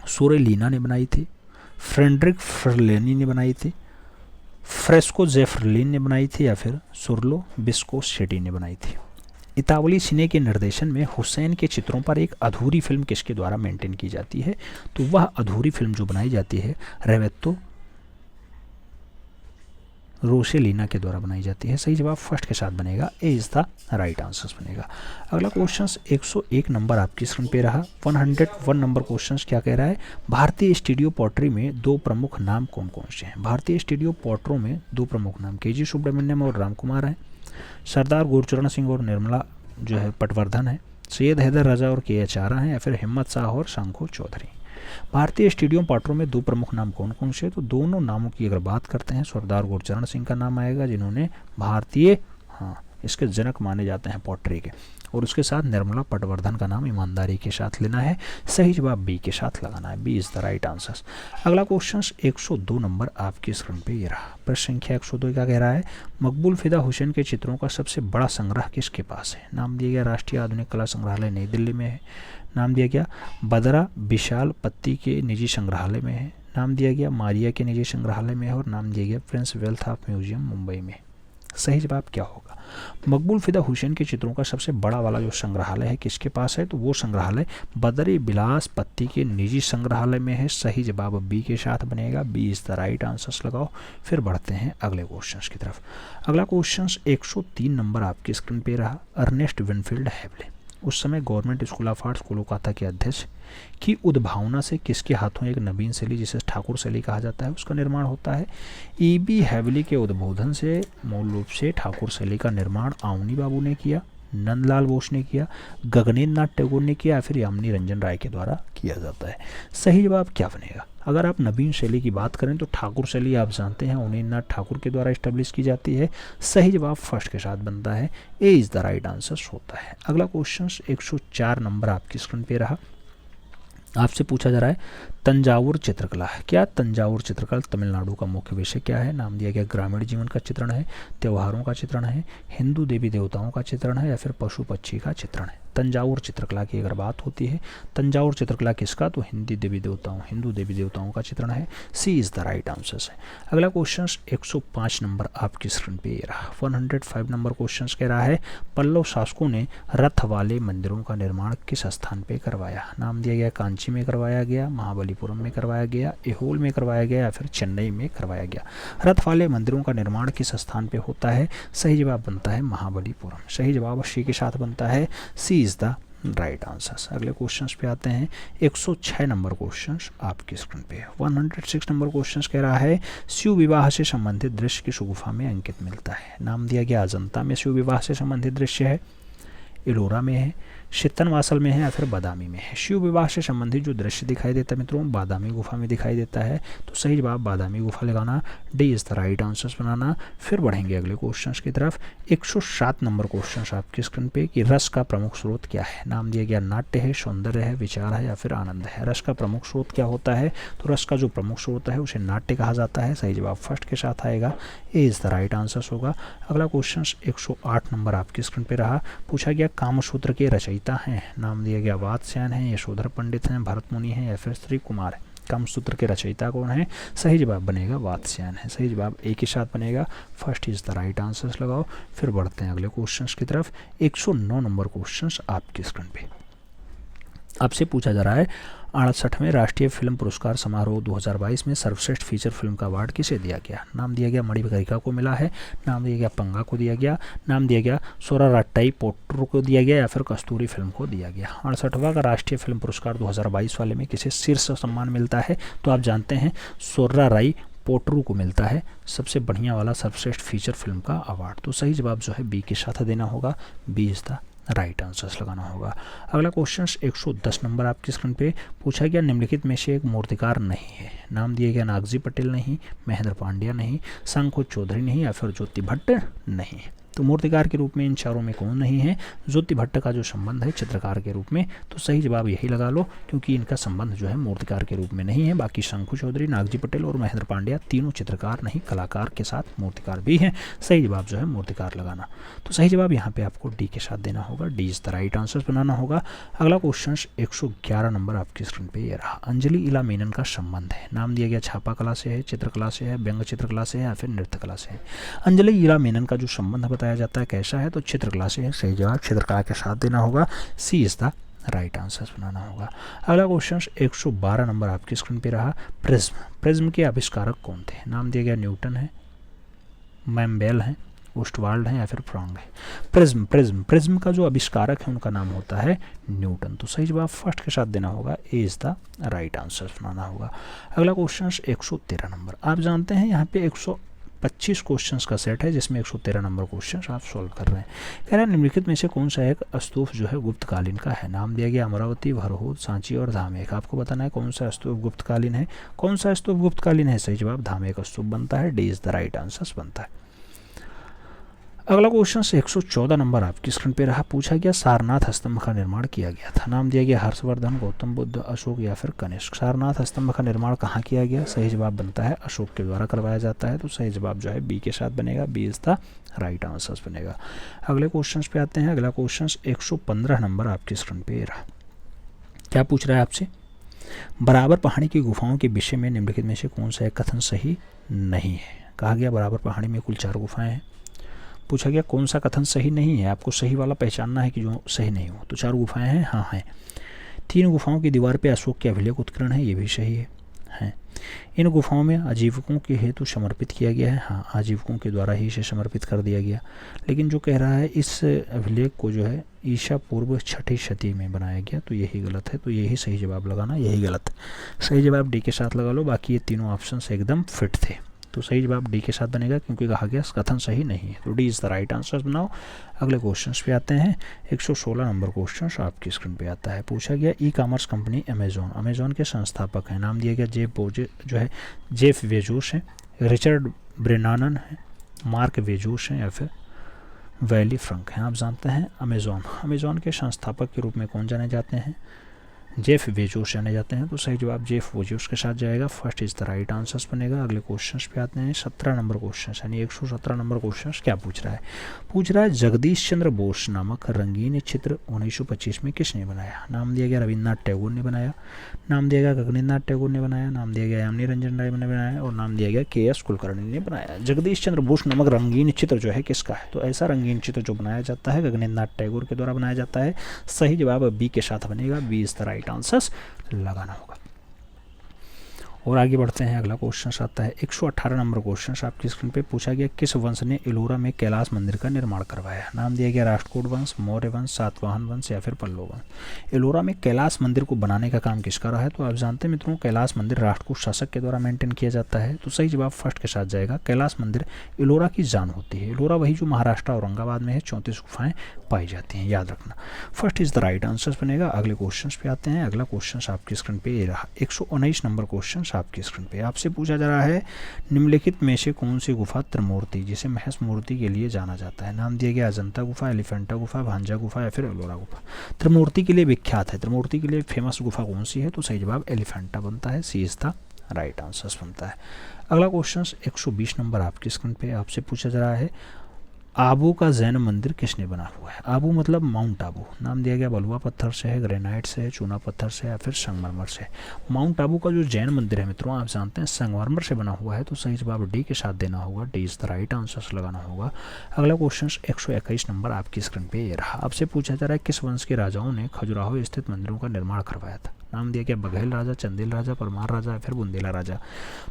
सोरेलिना ने बनाई थी, फ्रेडरिक फ्रलेनी ने बनाई थी, फ्रेस्को जेफरलिन ने बनाई थी, या फिर सुरलो बिस्को शेटी ने बनाई थी। इतावली सिने के निर्देशन में हुसैन के चित्रों पर एक अधूरी फिल्म किसके द्वारा मेंटेन की जाती है? तो वह अधूरी फिल्म जो बनाई जाती है रेवेत्तो रोसेलिना के द्वारा बनाई जाती है। सही जवाब फर्स्ट के साथ बनेगा। ए इज द राइट आंसर बनेगा। अगला क्वेश्चन 101 नंबर आपकी स्क्रीन पे रहा। 101 नंबर क्वेश्चन क्या कह रहा है? भारतीय स्टूडियो पॉटरी में दो प्रमुख नाम कौन कौन से हैं? भारतीय स्टूडियो पॉटरों में दो प्रमुख नाम के जी सुब्रमण्यम और राम कुमार हैं। सरदार गुरचरण सिंह और निर्मला जो है पटवर्धन है। सैयद हैदर रजा और के एच आरा हैं, या फिर हिम्मत शाह और शंखो चौधरी। भारतीय स्टेडियम पॉटरों में दो प्रमुख नाम कौन कौन से? तो दोनों नामों की अगर बात करते हैं सरदार गुरचरण सिंह का नाम आएगा, जिन्होंने भारतीय इसके जनक माने जाते हैं पॉटरी के, और उसके साथ निर्मला पटवर्धन का नाम ईमानदारी के साथ लेना है। सही जवाब बी के साथ लगाना है। B is the right answer. अगला क्वेश्चन 102 नंबर आपकी स्क्रीन पे ये रहा। प्रश्न संख्या 102 क्या कह रहा है? मकबूल फिदा हुसैन के चित्रों का सबसे बड़ा संग्रह किसके पास है? नाम दिया गया राष्ट्रीय आधुनिक कला संग्रहालय नई दिल्ली में है। नाम दिया गया बदरा विशाल पत्ती के निजी संग्रहालय में है। नाम दिया गया मारिया के निजी संग्रहालय में है, और नाम दिया गया Prince wealth of museum Mumbai में। सही जवाब क्या होगा? मकबूल फिदा हुसैन के चित्रों का सबसे बड़ा वाला जो संग्रहालय है किसके पास है? तो वो संग्रहालय बदरी विलास पत्ती के निजी संग्रहालय में है। सही जवाब बी के साथ बनेगा। B is the right answer लगाओ। फिर बढ़ते हैं अगले क्वेश्चन की तरफ। अगला क्वेश्चन 103 नंबर आपकी स्क्रीन पे रहा। अर्नेस्ट विनफील्ड हैवले उस समय government school of arts Kolkata के अध्यक्ष की उद्भावना से किसके हाथों एक नवीन शैली जिसे ठाकुर शैली कहा जाता है उसका निर्माण होता है? E.B. हैवली के उद्बोधन से मूल रूप से ठाकुर शैली का निर्माण अवनी बाबू ने किया, नंदलाल बोस ने किया, गगनेंद्र नाथ टैगोर ने किया, या फिर यामिनी रंजन राय के द्वारा किया जाता है? सही जवाब क्या बनेगा? अगर आप नवीन शैली की बात करें तो ठाकुर शैली आप जानते हैं अवनीन्द्र नाथ ठाकुर के द्वारा इस्टेब्लिश की जाती है। सही जवाब फर्स्ट के साथ बनता है। ए इज द राइट आंसर होता है। अगला क्वेश्चन 104 नंबर आपकी स्क्रीन पे रहा। आपसे पूछा जा रहा है तंजावुर चित्रकला। क्या तंजावुर चित्रकला तमिलनाडु का मुख्य विषय क्या है? नाम दिया गया ग्रामीण जीवन का चित्रण है, त्योहारों का चित्रण है, हिंदू देवी देवताओं का चित्रण है, या फिर पशु पक्षी का चित्रण है? तंजावुर चित्रकला की अगर बात होती है, तंजावुर चित्रकला किसका, तो हिंदू देवी देवताओं का चित्रण है। सी इज़ द राइट आंसर है। अगला क्वेश्चन 105 नंबर आपकी स्क्रीन पे ये रहा। 105 नंबर क्वेश्चन कह रहा है पल्लव शासकों ने रथ वाले मंदिरों का निर्माण किस स्थान पे करवाया। नाम दिया गया कांची में करवाया गया, महाबलीपुरम में करवाया गया, ऐहोल में करवाया गया या फिर चेन्नई में करवाया गया। रथ वाले मंदिरों का निर्माण किस स्थान पे होता है, सही जवाब बनता है महाबलीपुरम। सही जवाब सी के साथ बनता है, सी इज़ द राइट आंसर। अगले क्वेश्चंस पे आते हैं। 106 नंबर क्वेश्चंस आपकी स्क्रीन पे है। 106 नंबर क्वेश्चंस कह रहा है शिव विवाह से संबंधित दृश्य किस गुफा में अंकित मिलता है। नाम दिया गया अजंता में शिव विवाह से संबंधित दृश्य है, एलोरा में है, शीतनवासल में है या फिर बादामी में है। शिव विवाह से संबंधित जो दृश्य दिखाई देता है मित्रों बादामी गुफा में दिखाई देता है, तो सही जवाब बादामी गुफा लगाना, D is the right answers बनाना। फिर बढ़ेंगे अगले क्वेश्चंस की तरफ। 107 नंबर क्वेश्चन आपकी स्क्रीन पे कि रस का प्रमुख स्रोत क्या है। नाम दिया गया नाट्य है, सौंदर्य है, विचार है या फिर आनंद है। रस का प्रमुख स्रोत क्या होता है, तो रस का जो प्रमुख स्रोत है उसे नाट्य कहा जाता है। सही जवाब फर्स्ट के साथ आएगा, A is the right answers होगा। अगला क्वेश्चन 108 नंबर आपकी स्क्रीन पे रहा। पूछा गया कामसूत्र के रचयिता हैं। नाम दिया गया वात्स्यायन है, यशोधर पंडित हैं, भरत मुनि हैं या फिर श्री कुमार है। कामसूत्र के रचयिता कौन है, सही जवाब बनेगा वात्स्यायन है। सही जवाब एक के साथ बनेगा, first is the right answers लगाओ। फिर बढ़ते हैं अगले क्वेश्चंस की तरफ। 109 नंबर क्वेश्चंस आपकी स्क्रीन पे आपसे पूछा जा रहा है 68वें राष्ट्रीय फिल्म पुरस्कार समारोह 2022 में सर्वश्रेष्ठ फीचर फिल्म का अवार्ड किसे दिया गया। नाम दिया गया मणिकर्णिका को मिला है, नाम दिया गया पंगा को दिया गया, नाम दिया गया सोराराट्टाई पोट्टू को दिया गया या फिर कस्तूरी फिल्म को दिया गया। 68वां का राष्ट्रीय फिल्म पुरस्कार 2022 वाले में किसे शीर्ष सम्मान मिलता है, तो आप जानते हैं सोराराई पोट्टू को मिलता है सबसे बढ़िया वाला सर्वश्रेष्ठ फीचर फिल्म का अवार्ड। तो सही जवाब जो है बी के साथ देना होगा, B is the right answers लगाना होगा। अगला क्वेश्चन 110 नंबर आपकी स्क्रीन पे पूछा गया निम्नलिखित में से एक मूर्तिकार नहीं है। नाम दिए गया नागजी पटेल नहीं, महेंद्र पांड्या नहीं, शंखु चौधरी नहीं या फिर ज्योति भट्ट नहीं। तो मूर्तिकार के रूप में इन चारों में कौन नहीं है, ज्योति भट्ट का जो संबंध है चित्रकार के रूप में, तो सही जवाब यही लगा लो क्योंकि इनका संबंध जो है मूर्तिकार के रूप में नहीं है। बाकी शंखु चौधरी, नागजी पटेल और महेंद्र पांड्या तीनों चित्रकार नहीं कलाकार के साथ मूर्तिकार भी हैं। सही जवाब जो है मूर्तिकार लगाना। तो सही जवाब यहाँ पे आपको डी के साथ देना होगा, D is the right answer बनाना होगा। अगला क्वेश्चन 111 नंबर आपकी स्क्रीन पे ये रहा। अंजलि इला मेनन का संबंध है। नाम दिया गया छापा कला से है, चित्रकला से है, व्यंग्य चित्रकला से है या फिर नृत्य कला से है। अंजलि इला मेनन का जो संबंध बताया जाता है कैसा है, तो चित्रकला से है। सही जवाब चित्रकला के साथ देना होगा, सी इज द राइट आंसर बनाना होगा। अगला क्वेश्चन 112 नंबर आपकी स्क्रीन पे रहा। प्रिज्म के आविष्कारक कौन थे। नाम दिया गया न्यूटन है, मैम्बेल है, ओस्टवाल्ड है या फिर फ्रॉन्ग है। प्रिज्म का जो आविष्कारक है उनका नाम होता है न्यूटन। तो सही जवाब फर्स्ट के साथ देना होगा, ए इज द राइट आंसर बनाना होगा। अगला क्वेश्चन 113 नंबर। आप जानते हैं यहाँ पे 125 क्वेश्चंस का सेट है जिसमें 113 नंबर क्वेश्चंस आप सॉल्व कर रहे हैं। कह रहे हैं निम्नलिखित में से कौन सा एक स्तूप जो है गुप्तकालीन का है। नाम दिया गया अमरावती, भरहूद, सांची और धामेक। आपको बताना है कौन सा स्तूप गुप्तकालीन है, कौन सा स्तूप गुप्तकालीन है। सही जवाब धामेक स्तूप बनता है, D is the right answer बनता है। अगला क्वेश्चन 114 नंबर आपकी स्क्रीन पे रहा। पूछा गया सारनाथ स्तंभ का निर्माण किया गया था। नाम दिया गया हर्षवर्धन, गौतम बुद्ध, अशोक या फिर कनिष्क। सारनाथ स्तंभ का निर्माण कहाँ किया गया, सही जवाब बनता है अशोक के द्वारा करवाया जाता है। तो सही जवाब जो है बी के साथ बनेगा, B is the right answer बनेगा। अगले क्वेश्चन पे आते हैं। अगला क्वेश्चन 115 नंबर आपकी स्क्रीन पे रहा। क्या पूछ रहा है आपसे, बराबर पहाड़ी की गुफाओं के विषय में निम्नलिखित में से कौन सा एक कथन सही नहीं है। कहा गया बराबर पहाड़ी में कुल 4 गुफाएं हैं। पूछा गया कौन सा कथन सही नहीं है, आपको सही वाला पहचानना है कि जो सही नहीं हो। तो 4 गुफाएं हैं, हाँ हैं। 3 गुफाओं की दीवार पे अशोक के अभिलेख उत्कीर्ण है, ये भी सही है। इन गुफाओं में आजीविकों के हेतु समर्पित किया गया है, हाँ आजीविकों के द्वारा ही इसे समर्पित कर दिया गया। लेकिन जो कह रहा है इस अभिलेख को जो है ईसा पूर्व 6ठी शती में बनाया गया, तो यही गलत है। तो यही सही जवाब लगाना, यही गलत। सही जवाब डी के साथ लगा लो, बाकी ये तीनों ऑप्शन एकदम फिट थे। तो सही जवाब डी के साथ बनेगा क्योंकि कहा गया कथन सही नहीं है। तो D is the right answer बनाओ। अगले क्वेश्चन पे आते हैं। 116 नंबर क्वेश्चन आपकी स्क्रीन पे आता है। पूछा गया ई कॉमर्स कंपनी अमेजोन के संस्थापक हैं। नाम दिया गया जेफ बेजोस है, रिचर्ड ब्रेनानन है, मार्क बेजोस हैं या फिर वैली फ्रंक हैं। आप जानते हैं अमेजोन के संस्थापक के रूप में कौन जाने जाते हैं, जेफ बेजोस जाने जाते हैं, तो सही जवाब जेफ बेजोस के साथ जाएगा। First is the right answers बनेगा। अगले क्वेश्चन पे आते हैं। 17 नंबर क्वेश्चन यानी 117 नंबर क्वेश्चन क्या पूछ रहा है? पूछ रहा है जगदीश चंद्र बोस नामक रंगीन चित्र 1925 में किसने बनाया? नाम दिया गया रविन्द्रनाथ टैगोर ने बनाया, नाम दिया गया गगनेन्द्रनाथ टैगोर ने बनाया, नाम दिया गया यामिनी रंजन राय ने बनाया, और नाम दिया गया के.एस. कुलकर्णी ने बनाया। जगदीश चंद्र बोस नामक रंगीन चित्र जो है किसका है? तो ऐसा रंगीन चित्र जो बनाया जाता है गगनेन्द्रनाथ टैगोर के द्वारा बनाया जाता है। सही जवाब बी के साथ बनेगा। B is the right answers लगाना होगा। और आगे बढ़ते हैं। अगला क्वेश्चन आता है 118 नंबर क्वेश्चन आपकी स्क्रीन पे पूछा गया किस वंश ने एलोरा में कैलाश मंदिर का निर्माण करवाया? नाम दिया गया राष्ट्रकूट वंश, मौर्य वंश, सातवाहन वंश या फिर पल्लव वंश। एलोरा में कैलाश मंदिर को बनाने का काम किसका रहा है? तो आप जानते हैं मित्रों कैलाश मंदिर राष्ट्रकूट शासक के द्वारा मेंटेन किया जाता है। तो सही जवाब फर्स्ट के साथ जाएगा। कैलाश मंदिर एलोरा की जान होती है। एलोरा वही जो महाराष्ट्र औरंगाबाद में है, 34 गुफाएं पाई जाती हैं, याद रखना। First is the right answer बनेगा। अगले क्वेश्चन पे आते हैं। अगला क्वेश्चन आपकी स्क्रीन पे ये रहा 119 नंबर क्वेश्चन आपकी स्क्रीन पे आपसे पूछा जा रहा है निम्नलिखित में से कौन सी गुफा त्रिमूर्ति जिसे महेश मूर्ति के लिए जाना जाता है? नाम दिया गया अजंता गुफा, एलिफेंटा गुफा, भांजा गुफा या फिर एलोरा गुफा। त्रिमूर्ति के लिए विख्यात है, त्रिमूर्ति के लिए फेमस गुफा कौन सी है? तो सही जवाब एलिफेंटा बनता है। सी इज द राइट आंसर बनता है। अगला क्वेश्चन 120 नंबर आपकी स्क्रीन पे आपसे पूछा जा रहा है आबू का जैन मंदिर किसने बना हुआ है? आबू मतलब माउंट आबू। नाम दिया गया बलुआ पत्थर से है, ग्रेनाइट से है, चूना पत्थर से या फिर संगमरमर से। माउंट आबू का जो जैन मंदिर है मित्रों आप जानते हैं संगमरमर से बना हुआ है। तो सही जवाब डी के साथ देना होगा। D is the right answer लगाना होगा। अगला क्वेश्चन 121 नंबर आपकी स्क्रीन पे ये रहा। आपसे पूछा जा रहा है किस वंश के राजाओं ने खजुराहो स्थित मंदिरों का निर्माण करवाया था? नाम दिया गया बघेल राजा, चंदेल राजा, परमार राजा या फिर बुंदेला राजा।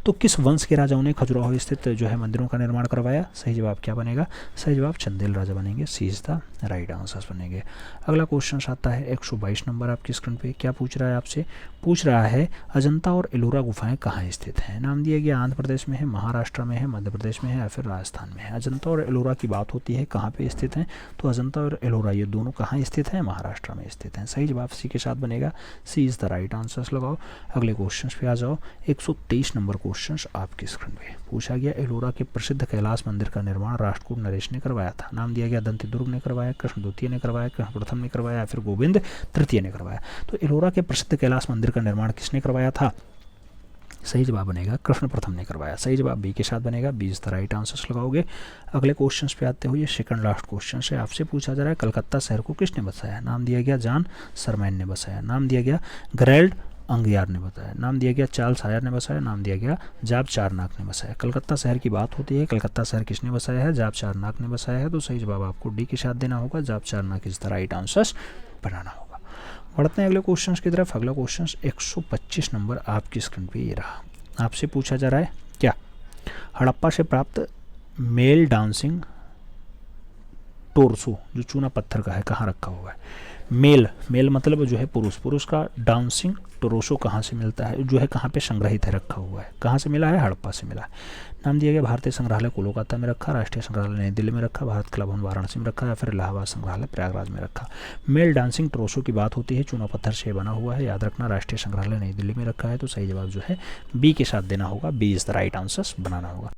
तो किस वंश के राजाओं ने खजुराहो स्थित जो है मंदिरों का निर्माण करवाया? सही जवाब क्या बनेगा? सही जवाब चंदेल राजा बनेंगे। सी इज द राइट आंसर बनेंगे। अगला क्वेश्चन आता है 122 नंबर आपकी स्क्रीन पे क्या पूछ रहा है आपसे? पूछ रहा है अजंता और एलोरा गुफाएं कहाँ स्थित हैं? नाम दिया गया आंध्र प्रदेश में है, महाराष्ट्र में है, मध्य प्रदेश में है या फिर राजस्थान में है। अजंता और एलोरा की बात होती है कहाँ पे स्थित हैं? तो अजंता और एलोरा ये दोनों कहाँ स्थित हैं? महाराष्ट्र में स्थित हैं। सही जवाब सी के साथ बनेगा। सी इज द राइट आंसर्स लगाओ। अगले क्वेश्चन पे आ जाओ। 123 नंबर क्वेश्चन आपकी स्क्रीन पे पूछा गया एलोरा के प्रसिद्ध कैलाश मंदिर का निर्माण राष्ट्रकूट नरेश ने करवाया था। नाम दिया गया दंती दुर्ग ने करवाया, कृष्ण द्वितीय ने करवाया, कृष्ण प्रथम ने करवाया या फिर गोविंद तृतीय ने करवाया। तो एलोरा के प्रसिद्ध कैलाश मंदिर का निर्माण किसने करवाया था? सही जवाब बनेगा कृष्ण प्रथम ने करवाया। सही जवाब बी के साथ बनेगा। B is the right answers लगाओगे। अगले क्वेश्चन पे आते हुए सेकंड लास्ट क्वेश्चन है आपसे पूछा जा रहा है कलकत्ता शहर को किसने बसाया? नाम दिया गया जॉन सरमैन ने बसाया, नाम दिया गया गैरल्ड अंगियार ने बताया, नाम दिया गया चार्ल्स हायर ने बसाया, नाम दिया गया जाब चारनाक ने बसाया। कलकत्ता शहर की बात होती है, कलकत्ता शहर किसने बसाया है? जाब चारनाक ने बसाया है। तो सही जवाब आपको डी के साथ देना होगा। Job Charnock is the right answers बनाना होगा। बढ़ते हैं अगले क्वेश्चन की तरफ। अगला क्वेश्चन 125 नंबर आपकी स्क्रीन पे ये रहा। आपसे पूछा जा रहा है क्या हड़प्पा से प्राप्त मेल डांसिंग टोरसो जो चूना पत्थर का है कहाँ रखा हुआ है? मेल मतलब जो है पुरुष का डांसिंग टोरसो कहाँ से मिलता है, जो है कहाँ पे संग्रहित है, रखा हुआ है, कहाँ से मिला है? हड़प्पा से मिला है। नाम दिया गया भारतीय संग्रहालय कोलकाता में रखा, राष्ट्रीय संग्रहालय नई दिल्ली में रखा, भारत कला भवन वाराणसी में रखा या फिर इलाहाबाद संग्रहालय प्रयागराज में रखा। मेल डांसिंग टोरसो की बात होती है, चूना पत्थर से बना हुआ है, याद रखना। राष्ट्रीय संग्रहालय नई दिल्ली में रखा है। तो सही जवाब जो है बी के साथ देना होगा। B is the right answer बनाना होगा।